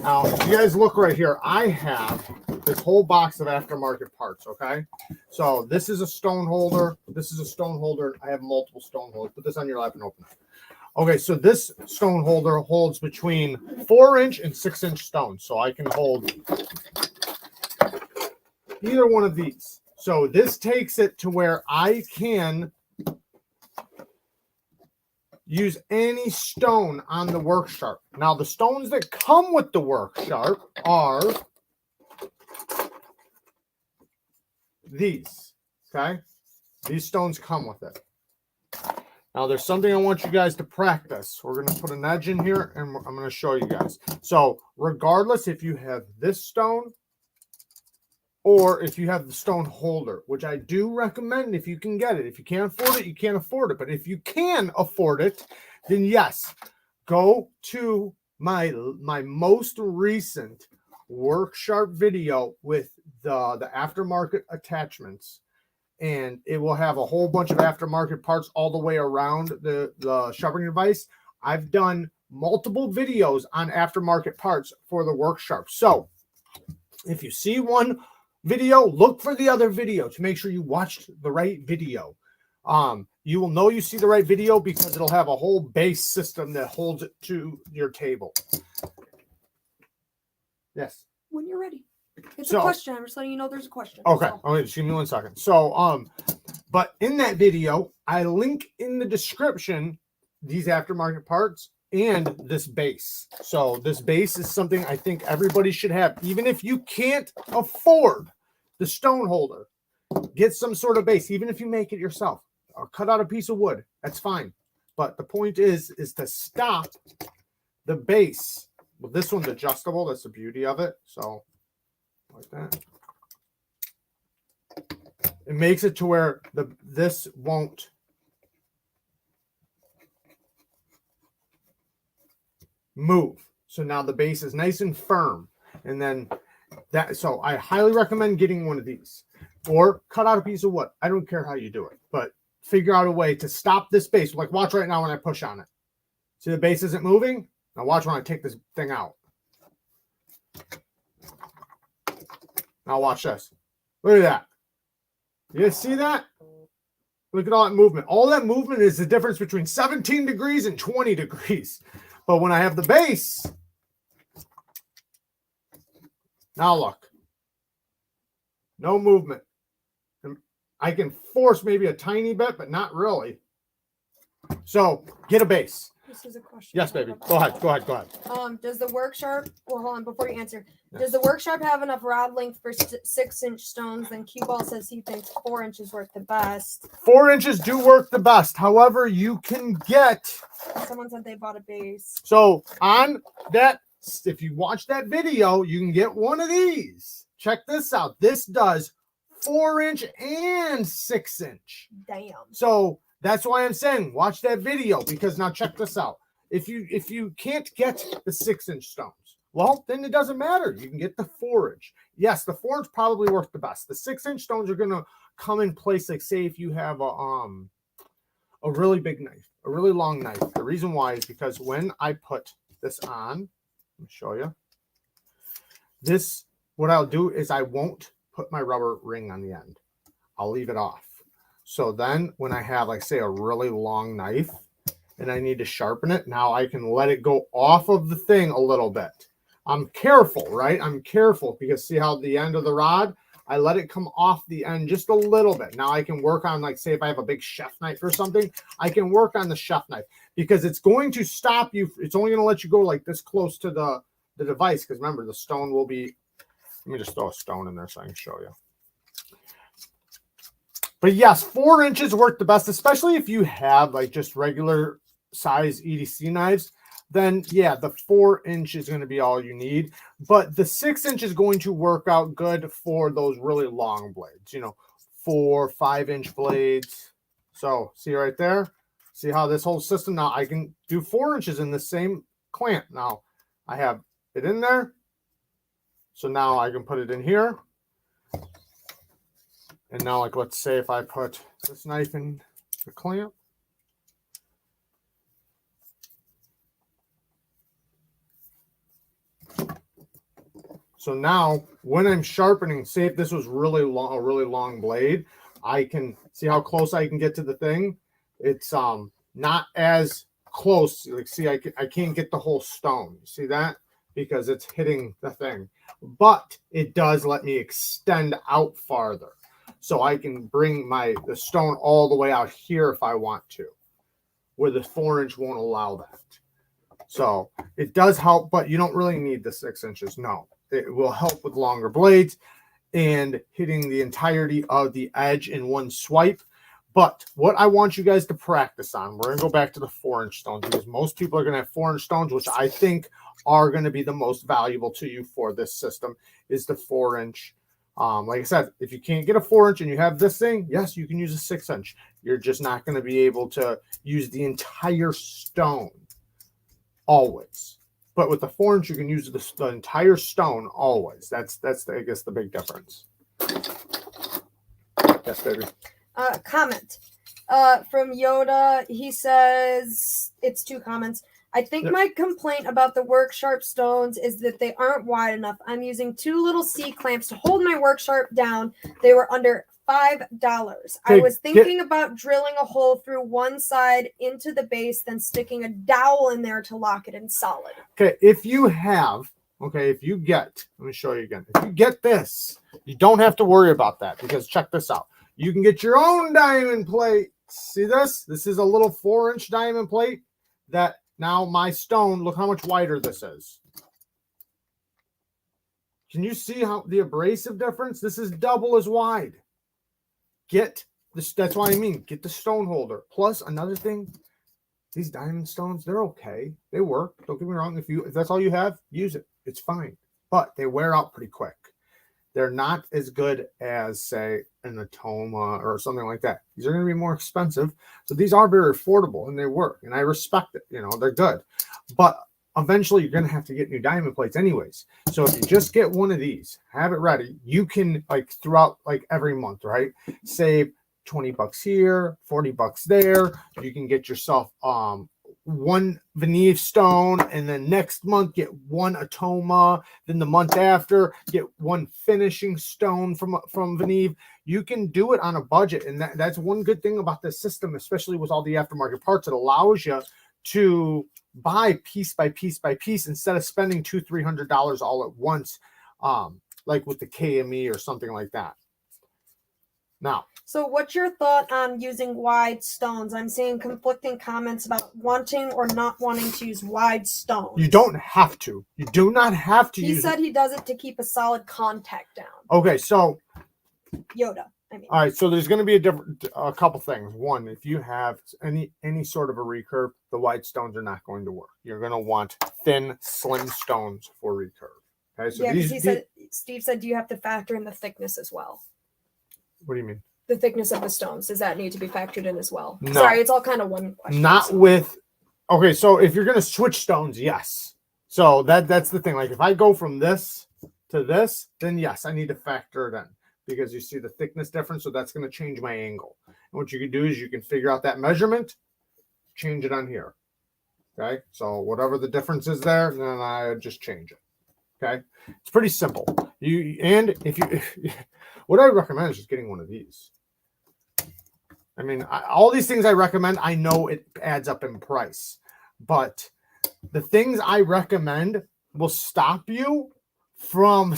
Now, if you guys look right here, I have this whole box of aftermarket parts, okay? So this is a stone holder. This is a stone holder. I have multiple stone holders. Put this on your lap and open it. Okay, so this stone holder holds between 4-inch and 6-inch stones. So I can hold either one of these. So this takes it to where I can use any stone on the Work Sharp. Now, the stones that come with the Work Sharp are these, okay? These stones come with it. Now, there's something I want you guys to practice. We're going to put an edge in here, and I'm going to show you guys. So, regardless if you have this stone or if you have the stone holder, which I do recommend if you can get it. If you can't afford it, you can't afford it. But if you can afford it, then yes, go to my most recent Work Sharp video with the aftermarket attachments. And it will have a whole bunch of aftermarket parts all the way around the sharpening device. I've done multiple videos on aftermarket parts for the Work Sharp. So if you see one video, look for the other video to make sure you watched the right video. You will know you see the right video because it'll have a whole base system that holds it to your table. Yes. When you're ready. It's a question. I'm just letting you know there's a question. Okay. Okay, just give me 1 second. So, but in that video, I link in the description these aftermarket parts and this base. So this base is something I think everybody should have. Even if you can't afford the stone holder, get some sort of base. Even if you make it yourself or cut out a piece of wood, that's fine. But the point is to stop the base. Well, this one's adjustable. That's the beauty of it. So like that. It makes it to where this won't move. So now the base is nice and firm. And then that, so I highly recommend getting one of these, or cut out a piece of wood. I don't care how you do it, but figure out a way to stop this base. Like watch right now when I push on it. See the base isn't moving? Now watch when I take this thing out. Now watch this. Look at that. You guys see that? Look at all that movement. All that movement is the difference between 17 degrees and 20 degrees. But when I have the base, now look. No movement. And I can force maybe a tiny bit, but not really. So get a base. This is a question. Yes, baby. Go ahead. Go ahead. Go ahead. Does the work sharp? Well, hold on before you answer. Does the work sharp have enough rod length for 6-inch stones? Then Cue Ball says he thinks 4 inches work the best. 4 inches do work the best. However, you can get. Someone said they bought a base. So on that, if you watch that video, you can get one of these. Check this out. This does 4-inch and 6-inch. Damn. So that's why I'm saying watch that video, because now check this out. If you can't get the 6-inch stones, well, then it doesn't matter. You can get the 4-inch. Yes, the 4-inch probably works the best. The 6-inch stones are gonna come in place. Like say if you have a really big knife, a really long knife. The reason why is because when I put this on, let me show you. This, what I'll do is I won't put my rubber ring on the end. I'll leave it off. So then when I have, like say, a really long knife and I need to sharpen it, now I can let it go off of the thing a little bit. I'm careful, right? I'm careful because see how the end of the rod, I let it come off the end just a little bit. Now I can work on, like say if I have a big chef knife or something, I can work on the chef knife because it's going to stop you. It's only going to let you go like this close to the device. Because remember, the stone will be, let me just throw a stone in there so I can show you. But yes, 4 inches work the best, especially if you have like just regular size EDC knives. Then yeah, the 4-inch is going to be all you need. But the 6-inch is going to work out good for those really long blades, you know, 4, 5-inch blades. So see right there, see how this whole system, now I can do 4 inches in the same clamp. Now I have it in there. So now I can put it in here. And now, like, let's say if I put this knife in the clamp. So now when I'm sharpening, say if this was really long, a really long blade, I can see how close I can get to the thing. It's not as close. Like, see, I can't get the whole stone. You see that? Because it's hitting the thing. But it does let me extend out farther. So I can bring the stone all the way out here if I want to, where the 4-inch won't allow that. So it does help, but you don't really need the 6 inches. No, it will help with longer blades and hitting the entirety of the edge in one swipe. But what I want you guys to practice on, we're going to go back to the 4-inch stones because most people are going to have 4-inch stones, which I think are going to be the most valuable to you for this system, is the 4-inch. Like I said, if you can't get a 4-inch and you have this thing, yes, you can use a 6-inch. You're just not going to be able to use the entire stone always. But with the 4-inch, you can use the entire stone always. That's I guess the big difference. Yes, baby. Comment from Yoda. He says it's 2 comments. I think my complaint about the work sharp stones is that they aren't wide enough. I'm using 2 little C clamps to hold my work sharp down. They were under $5. I was thinking about drilling a hole through one side into the base, then sticking a dowel in there to lock it in solid. Okay, if you have, if you get, let me show you again. If you get this, you don't have to worry about that because check this out. You can get your own diamond plate. See this? This is a little 4-inch diamond plate that now my stone, look how much wider this is. Can you see how the abrasive difference? This is double as wide. Get this. That's what I mean. Get the stone holder. Plus another thing, these diamond stones, they're okay. They work. Don't get me wrong. If that's all you have, use it. It's fine. But they wear out pretty quick. They're not as good as, say, an Atoma or something like that. These are going to be more expensive. So these are very affordable and they work. And I respect it. You know, they're good. But eventually you're going to have to get new diamond plates anyways. So if you just get one of these, have it ready, you can like throughout like every month, right? Save 20 bucks here, 40 bucks there. You can get yourself one VENEV stone, and then next month get one Atoma. Then the month after get one finishing stone from VENEV. You can do it on a budget, and that's one good thing about this system, especially with all the aftermarket parts. It allows you to buy piece by piece by piece instead of spending $200-300 all at once, like with the KME or something like that. Now, so what's your thought on using wide stones? I'm seeing conflicting comments about wanting or not wanting to use wide stones. You don't have to. You do not have to. He said he does it to keep a solid contact down. Okay, so Yoda, I mean. All right, so there's going to be a couple things. One, if you have any sort of a recurve, the wide stones are not going to work. You're going to want thin, slim stones for recurve. Okay, so yeah, because Steve said, do you have to factor in the thickness as well? What do you mean? The thickness of the stones, does that need to be factored in as well? No. Sorry, it's all kind of one question. Not with, okay, so if you're going to switch stones, yes. So that's the thing. Like if I go from this to this, then yes, I need to factor it in because you see the thickness difference. So that's going to change my angle. And what you can do is you can figure out that measurement, change it on here. Okay. So whatever the difference is there, then I just change it. Okay. It's pretty simple. What I recommend is just getting one of these. I mean, all these things I recommend, I know it adds up in price, but the things I recommend will stop you from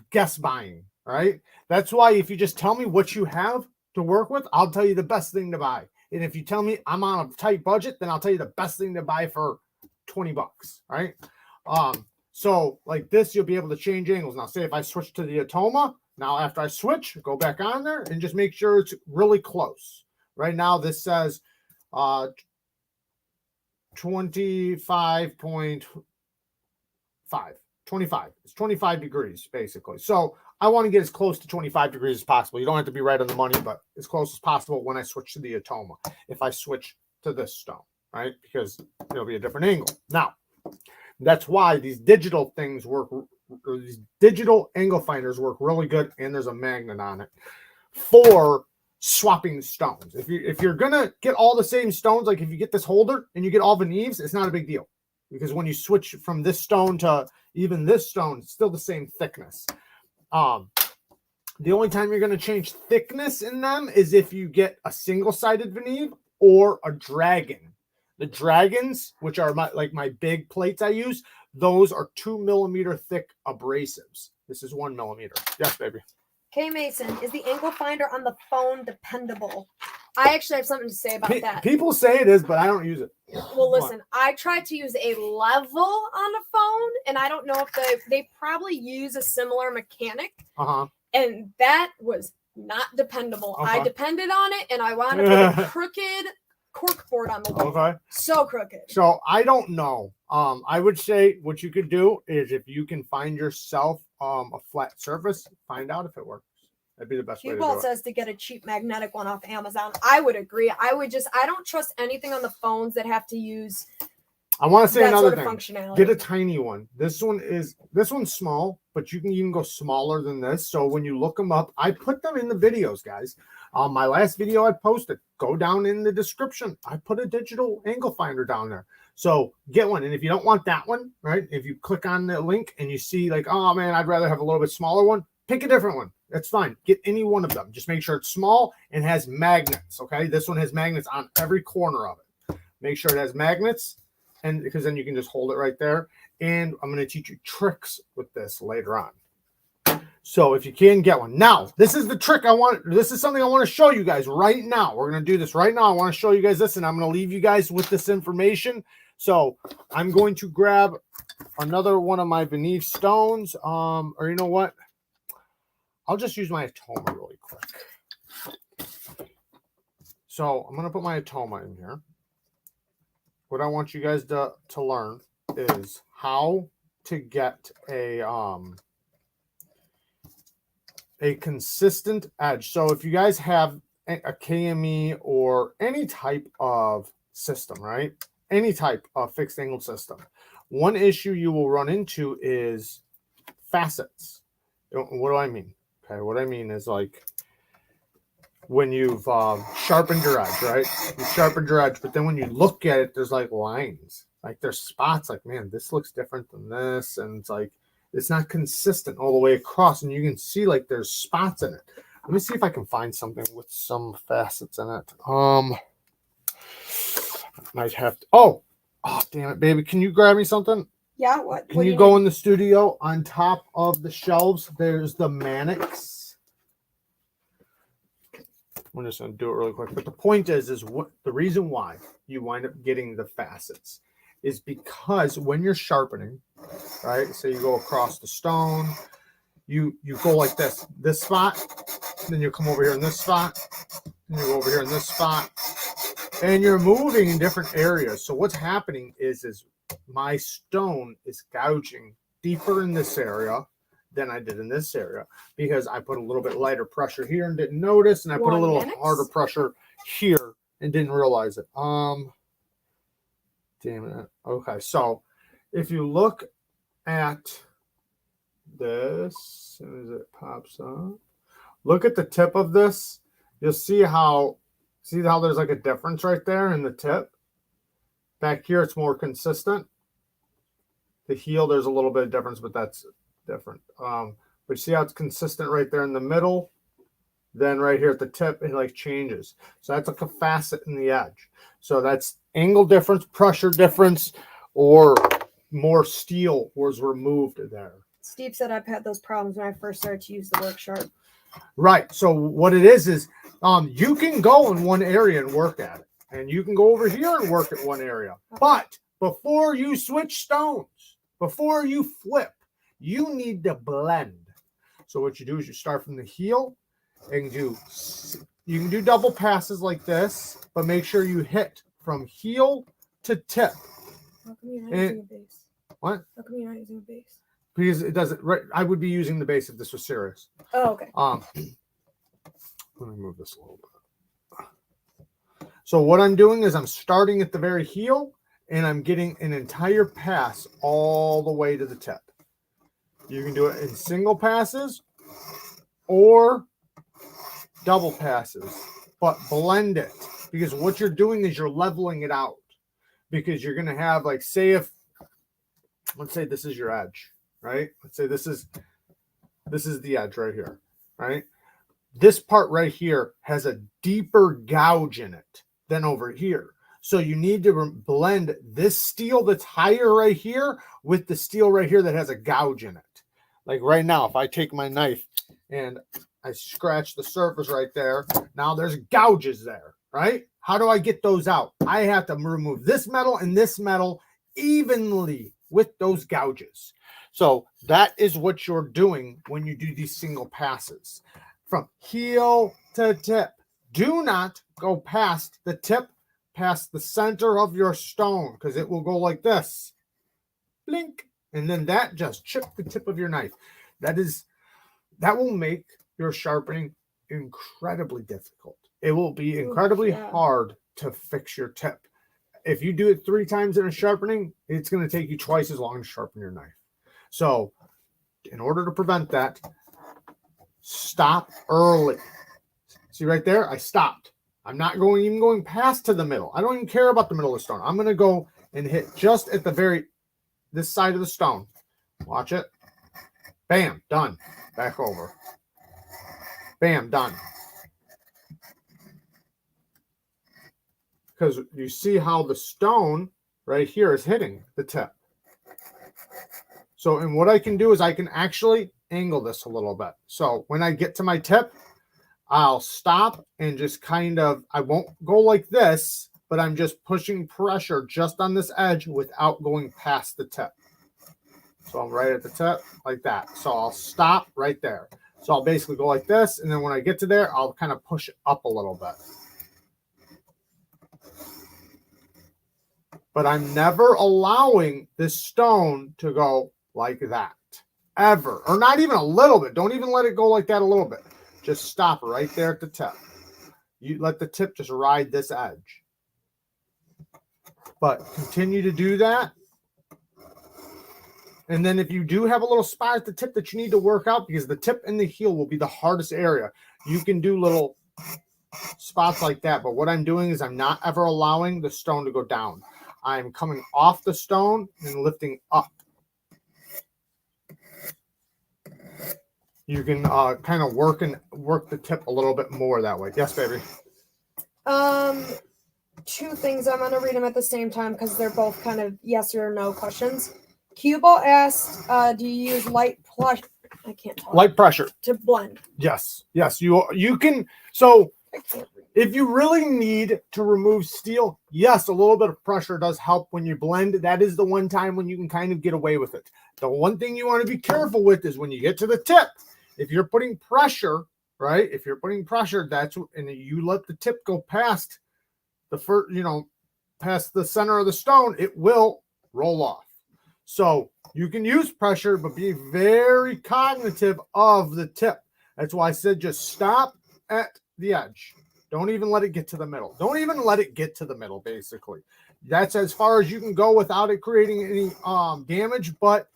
guess buying, right? That's why if you just tell me what you have to work with, I'll tell you the best thing to buy. And if you tell me I'm on a tight budget, then I'll tell you the best thing to buy for 20 bucks, right? So like this, you'll be able to change angles. Now, say if I switch to the Atoma, now after I switch, go back on there and just make sure it's really close. Right now, this says 25.5. 25. It's 25 degrees, basically. So I want to get as close to 25 degrees as possible. You don't have to be right on the money, but as close as possible when I switch to the Atoma. If I switch to this stone, right? Because it'll be a different angle. Now, that's why these digital things work, or these digital angle finders work really good, and there's a magnet on it for swapping stones. If you're gonna get all the same stones, like if you get this holder and you get all VENEVs, it's not a big deal. Because when you switch from this stone to even this stone, it's still the same thickness. The only time you're going to change thickness in them is if you get a single-sided VENEV or a dragon. The dragons, which are my big plates I use, those are 2 millimeter thick abrasives. This is 1 millimeter. Yes, baby. K Mason, is the angle finder on the phone dependable? I actually have something to say about that. People say it is, but I don't use it. Well, listen, I tried to use a level on a phone, and I don't know if they probably use a similar mechanic. And that was not dependable. I depended on it, and I wound up with a crooked cork board on the wall. So crooked. So I don't know. I would say what you could do is if you can find yourself a flat surface, find out if it works. That'd be the best way to do it. Says to get a cheap magnetic one off Amazon. I would agree. I don't trust anything on the phones that have to use. I want to say another thing. Functionality. Get a tiny one. This one's small, but you can even go smaller than this. So when you look them up, I put them in the videos, guys. My last video I posted, go down in the description. I put a digital angle finder down there. So get one. And if you don't want that one, right? If you click on the link and you see like, oh man, I'd rather have a little bit smaller one, pick a different one. That's fine. Get any one of them. Just make sure it's small and has magnets. Okay. This one has magnets on every corner of it. Make sure it has magnets, and because then you can just hold it right there. And I'm going to teach you tricks with this later on. So if you can get one. Now, this is the trick this is something I want to show you guys right now. We're going to do this right now. I want to show you guys this, and I'm going to leave you guys with this information. So I'm going to grab another one of my VENEV stones. Or you know what? I'll just use my Atoma really quick. So I'm going to put my Atoma in here. What I want you guys to learn is how to get a consistent edge. So if you guys have a KME or any type of system, right? Any type of fixed angle system, One issue you will run into is facets. What do I mean? Okay, what I mean is like when you've sharpened your edge, right? You sharpened your edge, but then when you look at it, there's like lines. Like there's spots like, man, this looks different than this. And it's like, it's not consistent all the way across. And you can see like there's spots in it. Let me see if I can find something with some facets in it. Might have to, oh, damn it, baby. Can you grab me something? Yeah, what? Can you go in the studio on top of the shelves? There's the Mannix. I'm just going to do it really quick. But the point is what the reason why you wind up getting the facets is because when you're sharpening, right? So you go across the stone, you go like this spot, then you come over here in this spot, and you go over here in this spot, and you're moving in different areas. So what's happening is my stone is gouging deeper in this area than I did in this area because I put a little bit lighter pressure here and didn't notice, and I put a little harder pressure here and didn't realize it. Damn it. Okay, so if you look at this, as soon as it pops up, look at the tip of this. You'll see how there's like a difference right there in the tip. Back here, it's more consistent. The heel, there's a little bit of difference, but that's different. But you see how it's consistent right there in the middle. Then right here at the tip, it like changes. So that's like a facet in the edge. So that's angle difference, pressure difference, or more steel was removed there. Steve said I've had those problems when I first started to use the work sharp. Right. So what it is you can go in one area and work at it. And you can go over here and work at one area. But before you switch stones, before you flip, you need to blend. So what you do is you start from the heel and you can do double passes like this, but make sure you hit from heel to tip. How come you're not using a base? What? How come you're not using a base? Because it doesn't. Right, I would be using the base if this was serious. Oh, okay. Let me move this a little bit. So what I'm doing is I'm starting at the very heel, and I'm getting an entire pass all the way to the tip. You can do it in single passes or double passes, but blend it, because what you're doing is you're leveling it out, because you're going to have, like, let's say this is your edge, right? Let's say this is the edge right here, right? This part right here has a deeper gouge in it than over here. So you need to blend this steel that's higher right here with the steel right here that has a gouge in it. Like right now, if I take my knife and I scratch the surface right there, now there's gouges there, right? How do I get those out? I have to remove this metal and this metal evenly with those gouges. So that is what you're doing when you do these single passes. From heel to tip. Do not go past the tip, past the center of your stone, because it will go like this. Blink. And then that just chipped the tip of your knife. That will make your sharpening incredibly difficult. It will be incredibly hard to fix your tip. If you do it 3 times in a sharpening, it's going to take you twice as long to sharpen your knife. So in order to prevent that, stop early. See right there? I stopped. I'm not even going past to the middle. I don't even care about the middle of the stone. I'm going to go and hit just at this side of the stone. Watch it. Bam, done. Back over. Bam, done. Because you see how the stone right here is hitting the tip. So, and what I can do is I can actually angle this a little bit. So when I get to my tip, I'll stop and just I won't go like this, but I'm just pushing pressure just on this edge without going past the tip. So I'm right at the tip like that. So I'll stop right there. So I'll basically go like this. And then when I get to there, I'll kind of push it up a little bit. But I'm never allowing this stone to go like that. Ever. Or not even a little bit. Don't even let it go like that a little bit. Just stop right there at the tip. You let the tip just ride this edge. But continue to do that And then if you do have a little spot at the tip that you need to work out, because the tip and the heel will be the hardest area, you can do little spots like that. But what I'm doing is I'm not ever allowing the stone to go down. I'm coming off the stone and lifting up. You can kind of work the tip a little bit more that way. Yes, baby. Two things. I'm going to read them at the same time because they're both kind of yes or no questions. Cubal asked, do you use light pressure? I can't talk. Light pressure to blend. Yes. You can. So if you really need to remove steel, yes, a little bit of pressure does help when you blend. That is the one time when you can kind of get away with it. The one thing you want to be careful with is when you get to the tip. If you're putting pressure, right? If you're putting pressure, and you let the tip go past the first, past the center of the stone, it will roll off. So you can use pressure, but be very cognitive of the tip. That's why I said just stop at the edge. Don't even let it get to the middle. Don't even let it get to the middle, basically. That's as far as you can go without it creating any damage, but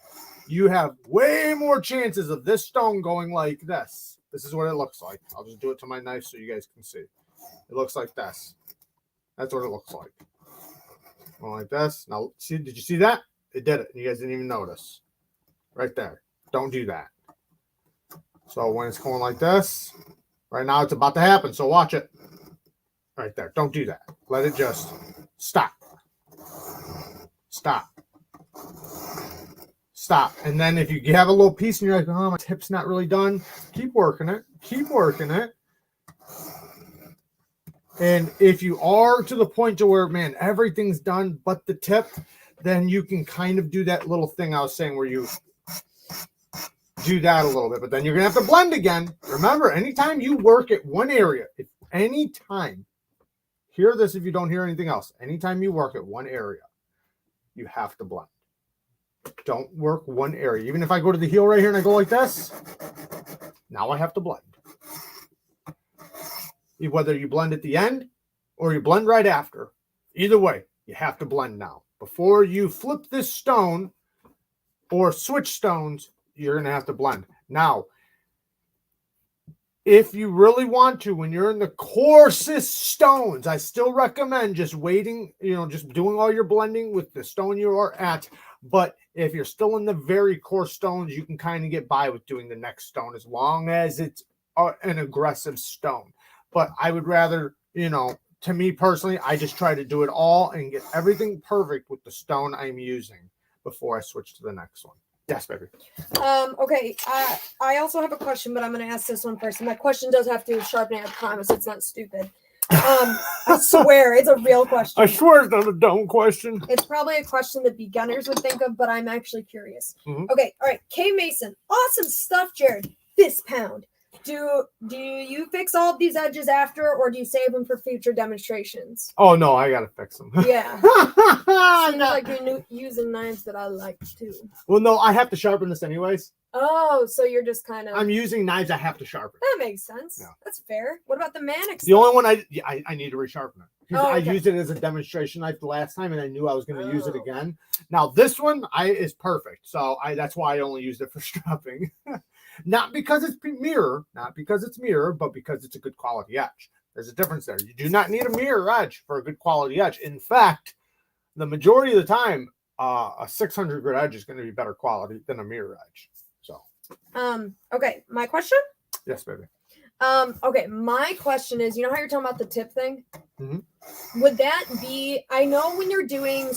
you have way more chances of this stone going like this. This is what it looks like. I'll just do it to my knife so you guys can see. It looks like this. That's what it looks like. Going like this. Now, see, did you see that? It did it. You guys didn't even notice. Right there. Don't do that. So when it's going like this, right now it's about to happen. So watch it. Right there. Don't do that. Let it just stop. Stop. Stop. And then if you have a little piece and you're like, oh, my tip's not really done, keep working it. Keep working it. And if you are to the point to where, man, everything's done but the tip, then you can kind of do that little thing I was saying where you do that a little bit. But then you're going to have to blend again. Remember, anytime you work at one area, anytime, hear this if you don't hear anything else, anytime you work at one area, you have to blend. Don't work one area. Even if I go to the heel right here and I go like this, now I have to blend. Whether you blend at the end or you blend right after, either way, you have to blend now. Before you flip this stone or switch stones, you're going to have to blend. Now, if you really want to, when you're in the coarsest stones, I still recommend just waiting, just doing all your blending with the stone you are at. But if you're still in the very coarse stones, you can kind of get by with doing the next stone as long as it's an aggressive stone. But I would rather, to me personally, I just try to do it all and get everything perfect with the stone I'm using before I switch to the next one. Yes, baby. Okay. I also have a question, but I'm going to ask this one first. And my question does have to do with sharpening. I promise it's not stupid. I swear it's a real question. I swear it's not a dumb question. It's probably a question that beginners would think of, but I'm actually curious. Okay. All right. K Mason. Awesome stuff, Jared. This pound. Do you fix all of these edges after, or do you save them for future demonstrations? Oh, no, I got to fix them. Yeah. Seems like you're using knives that I like, too. Well, no, I have to sharpen this anyways. Oh, so you're just kind of... I'm using knives I have to sharpen. That makes sense. Yeah. That's fair. What about the Mannix? The only one I need to resharpen it. Oh, okay. I used it as a demonstration knife the last time, and I knew I was going to use it again. Now, this one is perfect. So that's why I only used it for stropping. Not because it's mirror, but because it's a good quality edge. There's a difference there. You do not need a mirror edge for a good quality edge. In fact, the majority of the time, a 600 grit edge is going to be better quality than a mirror edge. So, okay, my question? Yes, baby. Okay, my question is, you know how you're talking about the tip thing? Mm-hmm. Would that be, I know when you're doing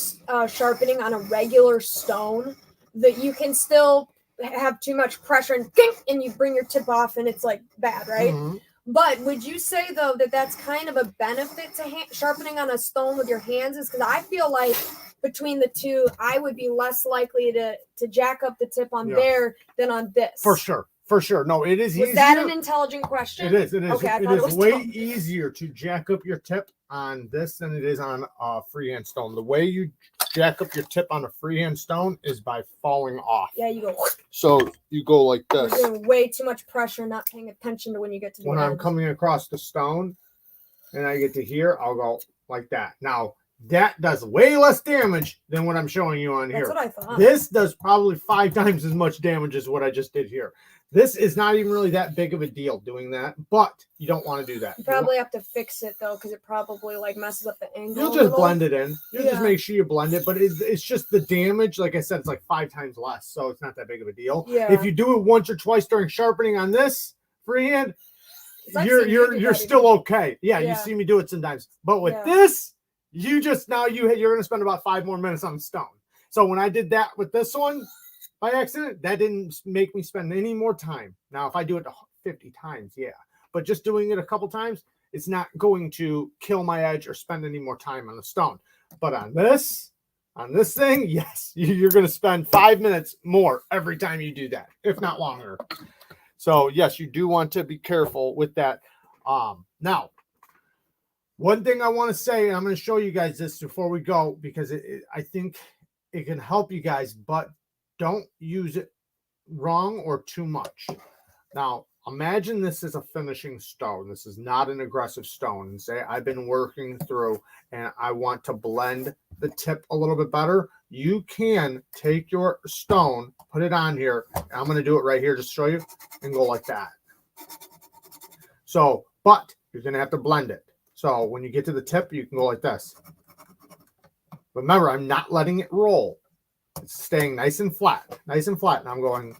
sharpening on a regular stone, that you can still have too much pressure and you bring your tip off and it's like bad, right? Mm-hmm. But would you say though that that's kind of a benefit to sharpening on a stone with your hands? Is because I feel like between the two, I would be less likely to jack up the tip on there than on this. For sure. No, it is easier. Is that an intelligent question? It is. Okay, it is way easier to jack up your tip on this than it is on a freehand stone. The way you jack up your tip on a freehand stone is by falling off. Yeah, you go. So you go like this. You're doing way too much pressure, not paying attention to when you get to the When end. I'm coming across the stone and I get to here, I'll go like that. Now, That does way less damage than what I'm showing you on here. That's what I thought. This does probably 5 times as much damage as what I just did here. This is not even really that big of a deal doing that, but you don't want to do that. You probably have to fix it though, because it probably like messes up the angle. You'll just blend it in. You'll just make sure you blend it, but it's just the damage. Like I said, it's like 5 times less, so it's not that big of a deal. Yeah. If you do it once or twice during sharpening on this freehand, you're still okay. Yeah, you see me do it sometimes, but with this, you're gonna spend about 5 more minutes on the stone. So when I did that with this one by accident, that didn't make me spend any more time. Now, if I do it 50 times, yeah, but just doing it a couple times, it's not going to kill my edge or spend any more time on the stone. But on this thing, yes, you're going to spend 5 minutes more every time you do that, if not longer. So yes, you do want to be careful with that. Now, one thing I want to say, and I'm going to show you guys this before we go, because I think it can help you guys, but don't use it wrong or too much. Now, imagine this is a finishing stone. This is not an aggressive stone. And say I've been working through and I want to blend the tip a little bit better. You can take your stone, put it on here. I'm going to do it right here just to show you, and go like that. So, but you're going to have to blend it. So when you get to the tip, you can go like this. Remember, I'm not letting it roll. It's staying nice and flat, and I'm going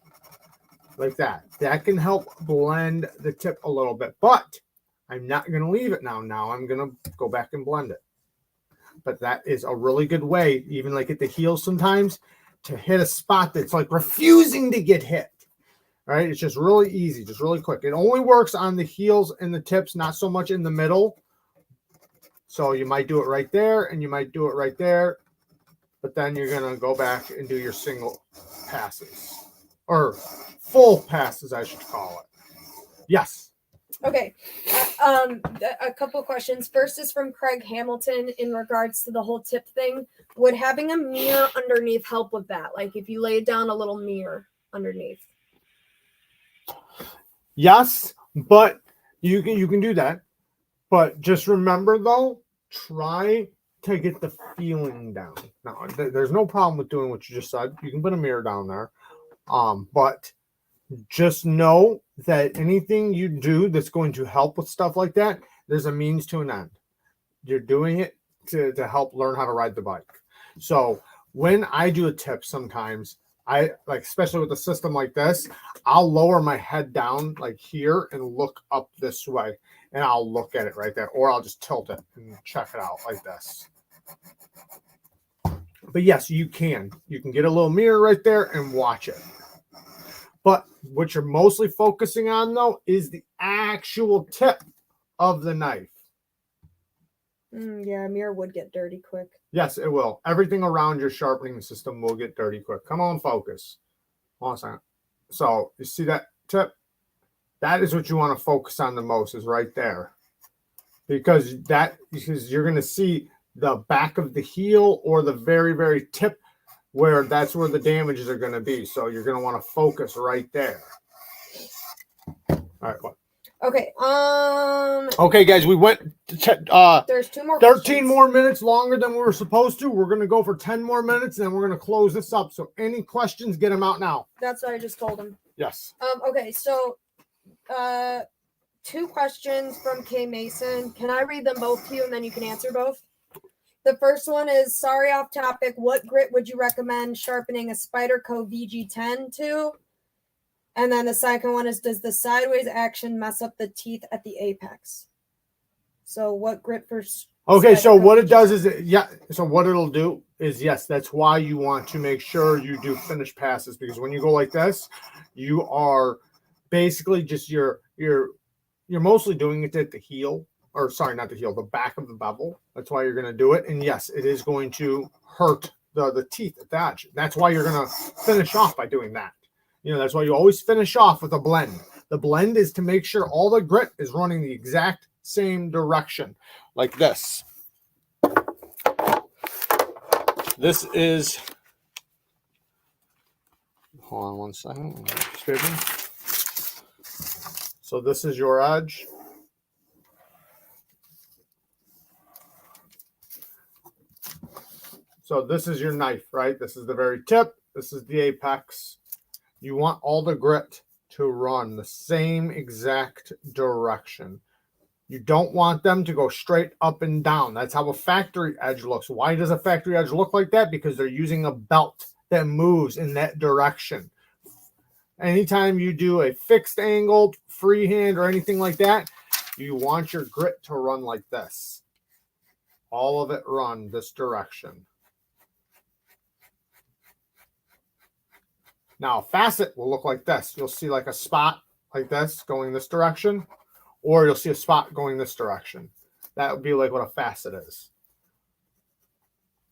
like that. That can help blend the tip a little bit, but I'm not going to leave it now. Now I'm going to go back and blend it. But that is a really good way, even like at the heel sometimes, to hit a spot that's like refusing to get hit. All right, it's just really easy, just really quick. It only works on the heels and the tips, not so much in the middle. So you might do it right there, and you might do it right there. But then you're going to go back and do your single passes. Or full passes, I should call it. Yes. Okay. A couple of questions. First is from Craig Hamilton in regards to the whole tip thing. Would having a mirror underneath help with that? Like if you laid down a little mirror underneath? Yes, but you can do that. But just remember, though, try to get the feeling down. Now, there's no problem with doing what you just said. You can put a mirror down there. But just know that anything you do that's going to help with stuff like that, there's a means to an end. You're doing it to help learn how to ride the bike. So when I do a tip, sometimes I like, especially with a system like this, I'll lower my head down like here and look up this way, and I'll look at it right there, or I'll just tilt it and check it out like this. But yes, you can get a little mirror right there and watch it. But what you're mostly focusing on, though, is the actual tip of the knife. Yeah, a mirror would get dirty quick. Yes, it will. Everything around your sharpening system will get dirty quick. Come on, focus. Hold on a second. So you see that tip? That is what you want to focus on the most, is right there. Because you're going to see the back of the heel or the very, very tip, where that's where the damages are going to be. So you're going to want to focus right there. All right, what? Okay. Okay, guys, we went to there's 2 more 13 questions. more minutes longer than we were supposed to. We're going to go for 10 more minutes, and then we're going to close this up. So any questions, get them out now. That's what I just told him. Yes. Okay, so 2 questions from K Mason. Can I read them both to you, and then you can answer both? The first one is, sorry, off topic. What grit would you recommend sharpening a Spyderco VG10 to? And then the second one is, does the sideways action mess up the teeth at the apex? So what grit for... Okay, so what it does is, so what it'll do is, yes, that's why you want to make sure you do finished passes, because when you go like this, you are basically just, you're mostly doing it at the heel, or sorry, not the heel, the back of the bevel. That's why you're going to do it. And yes, it is going to hurt the teeth at that. That's why you're going to finish off by doing that. You know, that's why you always finish off with a blend. The blend is to make sure all the grit is running the exact same direction, like this. This is, hold on one second. So this is your edge. So this is your knife, right? This is the very tip. This is the apex. You want all the grit to run the same exact direction. You don't want them to go straight up and down. That's how a factory edge looks. Why does a factory edge look like that? Because they're using a belt that moves in that direction. Anytime you do a fixed angled freehand or anything like that, you want your grit to run like this. All of it run this direction. Now, a facet will look like this. You'll see like a spot like this going this direction, or you'll see a spot going this direction. That would be like what a facet is.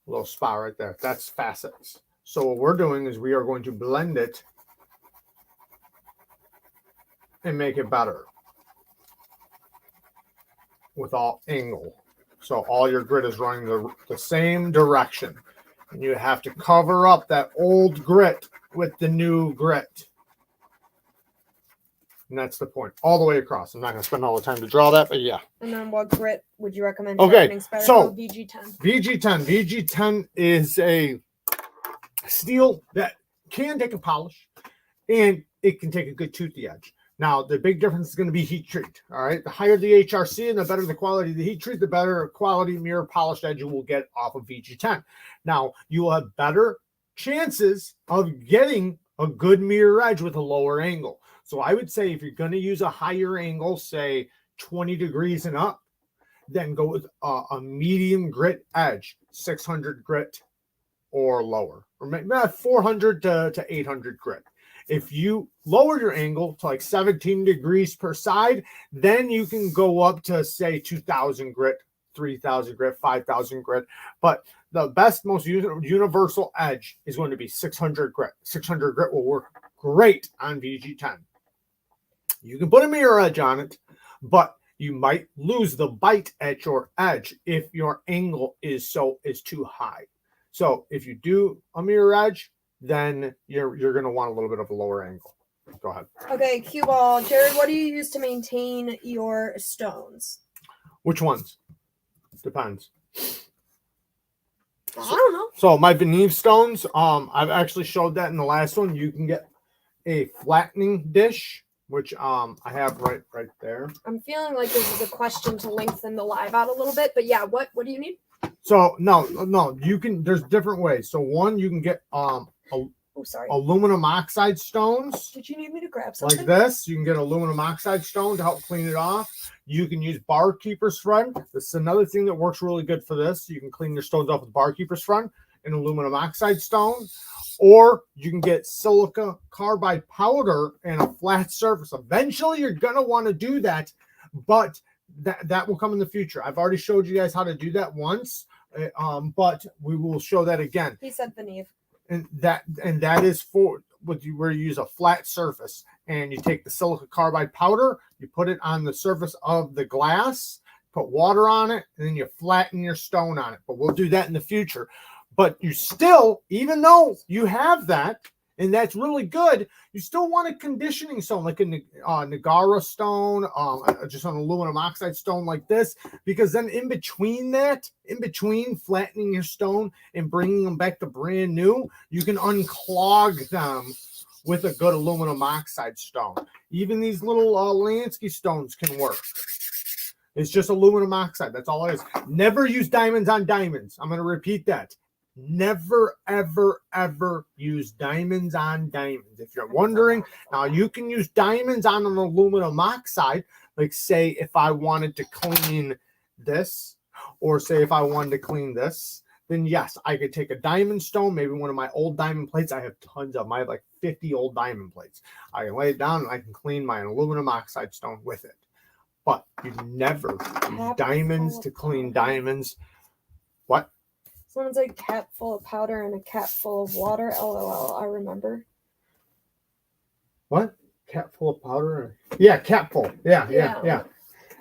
A little spot right there. That's facets. So what we're doing is we are going to blend it and make it better with all angle. So all your grit is running the same direction. And you have to cover up that old grit with the new grit. And that's the point. All the way across. I'm not going to spend all the time to draw that, but yeah. And then what grit would you recommend? Okay, so VG10. VG10. VG10 is a steel that can take a polish, and it can take a good toothy edge. Now, the big difference is going to be heat treat. All right. The higher the HRC and the better the quality of the heat treat, the better quality mirror polished edge you will get off of VG10. Now, you will have better chances of getting a good mirror edge with a lower angle. So I would say if you're going to use a higher angle, say 20 degrees and up, then go with a medium grit edge, 600 grit or lower, or maybe 400 to 800 grit. If you lower your angle to like 17 degrees per side, then you can go up to say 2000 grit, 3000 grit, 5000 grit. But the best, most universal edge is going to be 600 grit. 600 grit will work great on VG10. You can put a mirror edge on it, but you might lose the bite at your edge if your angle is too high. So if you do a mirror edge, then you're going to want a little bit of a lower angle. Go ahead. Okay, cue ball. Jared, what do you use to maintain your stones? Which ones? Depends. I don't know. So my VENEV stones, I've actually showed that in the last one. You can get a flattening dish, which I have right there. I'm feeling like this is a question to lengthen the live out a little bit, but yeah, what do you need? So no, you can. There's different ways. So one, you can get aluminum oxide stones. Did you need me to grab something? Like this, you can get aluminum oxide stone to help clean it off. You can use barkeeper's thread. This is another thing that works really good for this. You can clean your stones off with barkeeper's thread and aluminum oxide stone. Or you can get silica carbide powder and a flat surface. Eventually, you're going to want to do that, but that will come in the future. I've already showed you guys how to do that once, but we will show that again. He said VENEV. And that is for where you use a flat surface, and you take the silica carbide powder, you put it on the surface of the glass, put water on it, and then you flatten your stone on it. But we'll do that in the future. But you still, even though you have that, and that's really good, you still want a conditioning stone, like a Nagara stone, just an aluminum oxide stone like this, because then in between flattening your stone and bringing them back to brand new, you can unclog them with a good aluminum oxide stone. Even these little LANSKY stones can work. It's just aluminum oxide. That's all it is. Never use diamonds on diamonds. I'm going to repeat that. Never, ever, ever use diamonds on diamonds. If you're wondering, now you can use diamonds on an aluminum oxide. Like say if I wanted to clean this, or say if I wanted to clean this, then yes, I could take a diamond stone, maybe one of my old diamond plates. I have tons of them. I have like 50 old diamond plates. I can lay it down and I can clean my aluminum oxide stone with it. But you never use diamonds to clean diamonds. What? Someone's like cap full of powder and a cap full of water. LOL, I remember. What? Cap full of powder? Yeah, cap full. Yeah.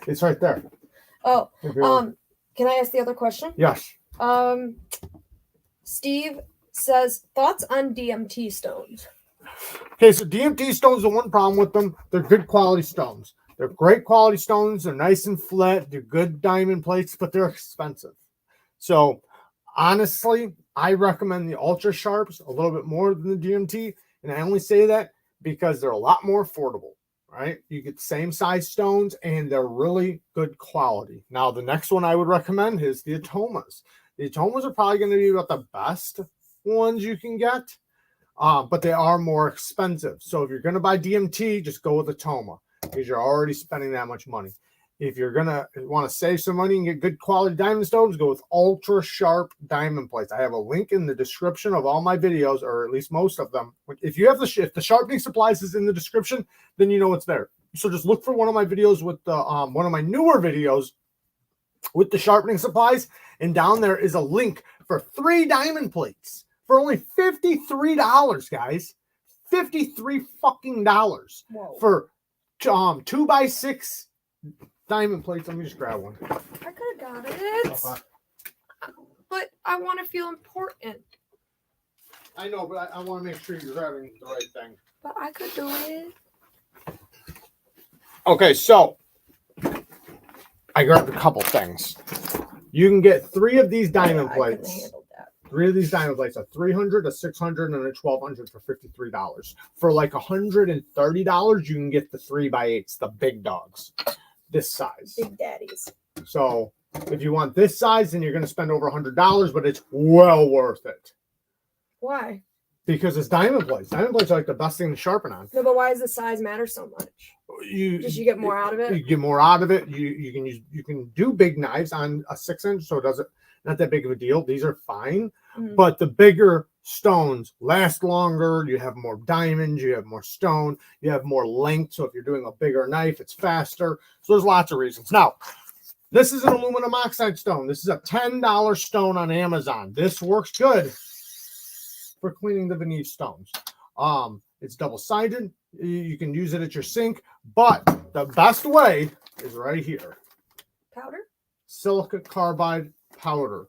It's right there. Oh, can I ask the other question? Yes. Steve says, thoughts on DMT stones? Okay, so DMT stones, the one problem with them, they're good quality stones. They're great quality stones. They're nice and flat. They're good diamond plates, but they're expensive. So honestly, I recommend the Ultra Sharps a little bit more than the GMT. And I only say that because they're a lot more affordable, right? You get the same size stones and they're really good quality. Now, the next one I would recommend is the Atomas. The Atomas are probably going to be about the best ones you can get, but they are more expensive. So if you're going to buy DMT, just go with Atoma because you're already spending that much money. If you're going to want to save some money and get good quality diamond stones, go with ultra sharp diamond plates. I have a link in the description of all my videos, or at least most of them. If you have if the sharpening supplies is in the description, then you know it's there. So just look for one of my videos with the one of my newer videos with the sharpening supplies, and down there is a link for 3 diamond plates for only $53, guys. $53 fucking dollars for 2x6 diamond plates. Let me just grab one. I could have got it. But I want to feel important. I know, but I want to make sure you're grabbing the right thing. But I could do it. Okay, so I grabbed a couple things. You can get 3 of these diamond plates. 3 of these diamond plates, a 300, a 600, and a 1200 for $53. For like $130, you can get the 3x8s, the big dogs, this size. Big daddies. So if you want this size, then you're going to spend over $100, but it's well worth it. Why? Because it's diamond plates. Diamond plates are like the best thing to sharpen on. No, but why does the size matter so much? You get more out of it. You get more out of it. You can do big knives on a 6-inch, so it doesn't not that big of a deal. These are fine, but the bigger stones last longer. You have more diamonds. You have more stone. You have more length. So if you're doing a bigger knife, it's faster. So there's lots of reasons. Now, this is an aluminum oxide stone. This is a $10 stone on Amazon. This works good for cleaning the VENEV stones. It's double-sided. You can use it at your sink, but the best way is right here. Powder? Silica carbide powder.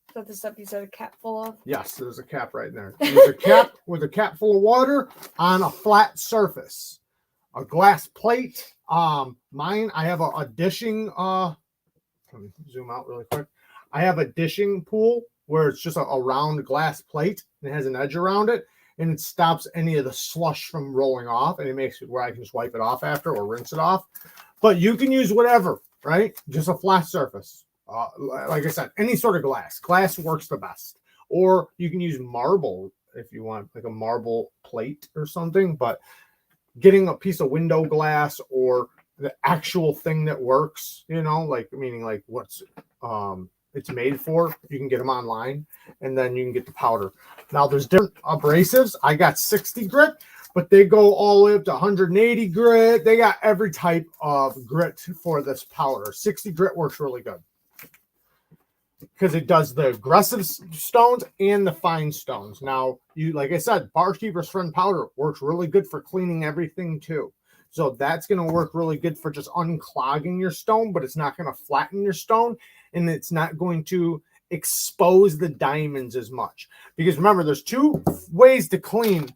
Is that the stuff you said a cap full of? Yes, there's a cap right in there. There's a cap with a cap full of water on a flat surface. A glass plate. Mine, I have a dishing. Let me zoom out really quick. I have a dishing pool where it's just a round glass plate and it has an edge around it, and it stops any of the slush from rolling off, and it makes it where I can just wipe it off after or rinse it off. But you can use whatever, right? Just a flat surface. Like I said, any sort of glass. Glass works the best. Or you can use marble if you want, like a marble plate or something. But getting a piece of window glass or the actual thing that works, you know, like meaning like what's it's made for, you can get them online, and then you can get the powder. Now there's different abrasives. I got 60 grit, but they go all the way up to 180 grit. They got every type of grit for this powder. 60 grit works really good because it does the aggressive stones and the fine stones. Now, you, like I said, Barkeeper's Friend powder works really good for cleaning everything too. So that's going to work really good for just unclogging your stone, but it's not going to flatten your stone, and it's not going to expose the diamonds as much. Because remember, there's 2 ways to clean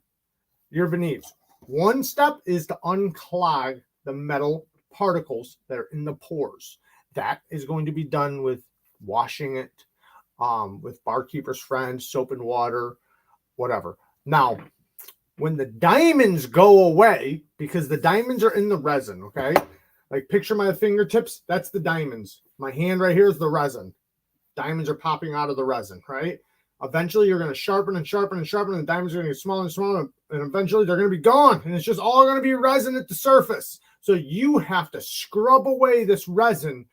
your VENEVs. One step is to unclog the metal particles that are in the pores. That is going to be done with washing it with Barkeeper's Friend, soap and water, whatever. Now, when the diamonds go away, because the diamonds are in the resin, okay? Like picture my fingertips, that's the diamonds. My hand right here is the resin. Diamonds are popping out of the resin, right? Eventually you're going to sharpen and sharpen and sharpen, and the diamonds are going to get smaller and smaller, and eventually they're going to be gone, and it's just all going to be resin at the surface. So you have to scrub away this resin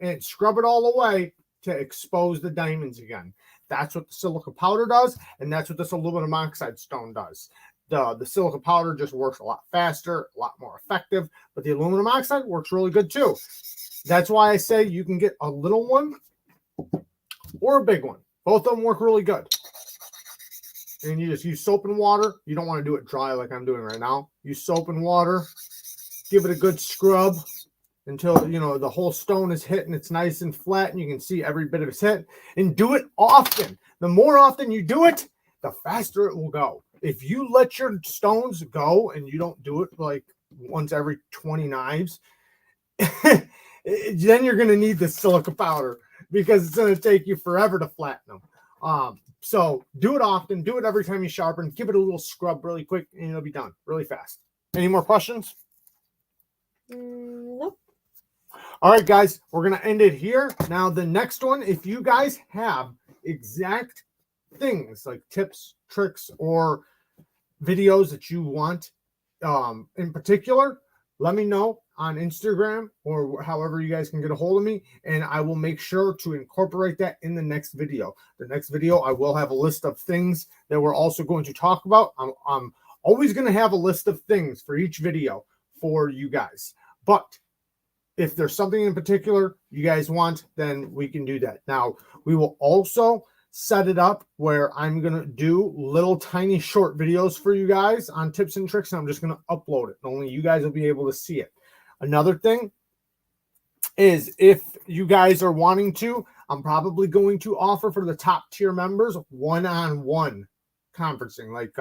and scrub it all away to expose the diamonds again. That's what the silica powder does, and that's what this aluminum oxide stone does. The silica powder just works a lot faster, a lot more effective, but the aluminum oxide works really good too. That's why I say you can get a little one or a big one. Both of them work really good. And you just use soap and water. You don't want to do it dry like I'm doing right now. Use soap and water. Give it a good scrub until, you know, the whole stone is hit and it's nice and flat and you can see every bit of it's hit. And do it often. The more often you do it, the faster it will go. If you let your stones go and you don't do it like once every 20 knives, then you're going to need the silica powder because it's going to take you forever to flatten them. So do it often, do it every time you sharpen, give it a little scrub really quick, and it'll be done really fast. Any more questions? Nope. All right, guys, we're going to end it here. Now, the next one, if you guys have exact things like tips, tricks, or videos that you want in particular, let me know on Instagram or however you guys can get a hold of me, and I will make sure to incorporate that in the next video. The next video, I will have a list of things that we're also going to talk about. I'm always going to have a list of things for each video for you guys. But if there's something in particular you guys want, then we can do that. Now, we will also set it up where I'm going to do little tiny short videos for you guys on tips and tricks, and I'm just going to upload it. Only you guys will be able to see it. Another thing is, if you guys are wanting to, I'm probably going to offer for the top tier members one-on-one conferencing, like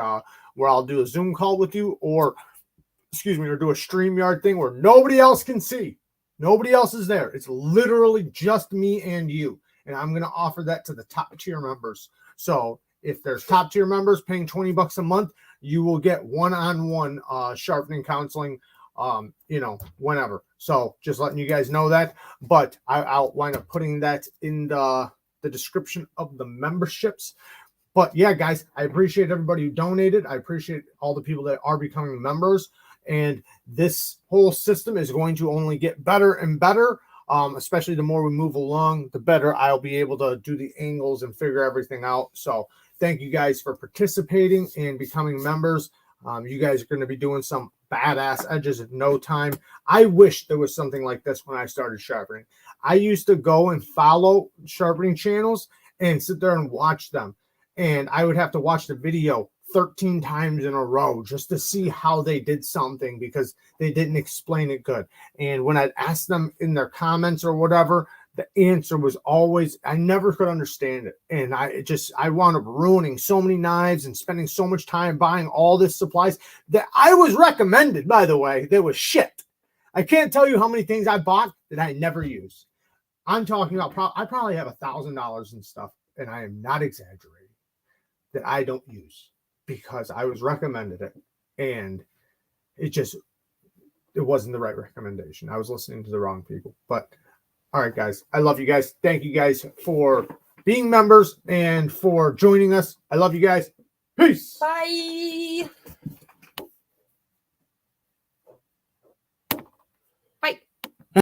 where I'll do a Zoom call with you, or excuse me, or do a StreamYard thing where nobody else can see. Nobody else is there. It's literally just me and you. And I'm going to offer that to the top tier members. So if there's top tier members paying $20 a month, you will get one-on-one sharpening counseling, you know, whenever. So just letting you guys know that. But I'll wind up putting that in the description of the memberships. But yeah, guys, I appreciate everybody who donated. I appreciate all the people that are becoming members. And this whole system is going to only get better and better. Especially the more we move along, the better I'll be able to do the angles and figure everything out. So thank you guys for participating and becoming members. You guys are going to be doing some badass edges in no time. I wish there was something like this when I started sharpening. I used to go and follow sharpening channels and sit there and watch them. And I would have to watch the video 13 times in a row just to see how they did something because they didn't explain it good. And when I'd ask them in their comments or whatever, the answer was always, I never could understand it. And I wound up ruining so many knives and spending so much time buying all this supplies that I was recommended, by the way, that was shit. I can't tell you how many things I bought that I never used. I'm talking about, I probably have $1,000 in stuff, and I am not exaggerating, that I don't use, because I was recommended it, and it wasn't the right recommendation. I was listening to the wrong people. But all right, guys, I love you guys. Thank you guys for being members and for joining us. I love you guys. Peace. Bye.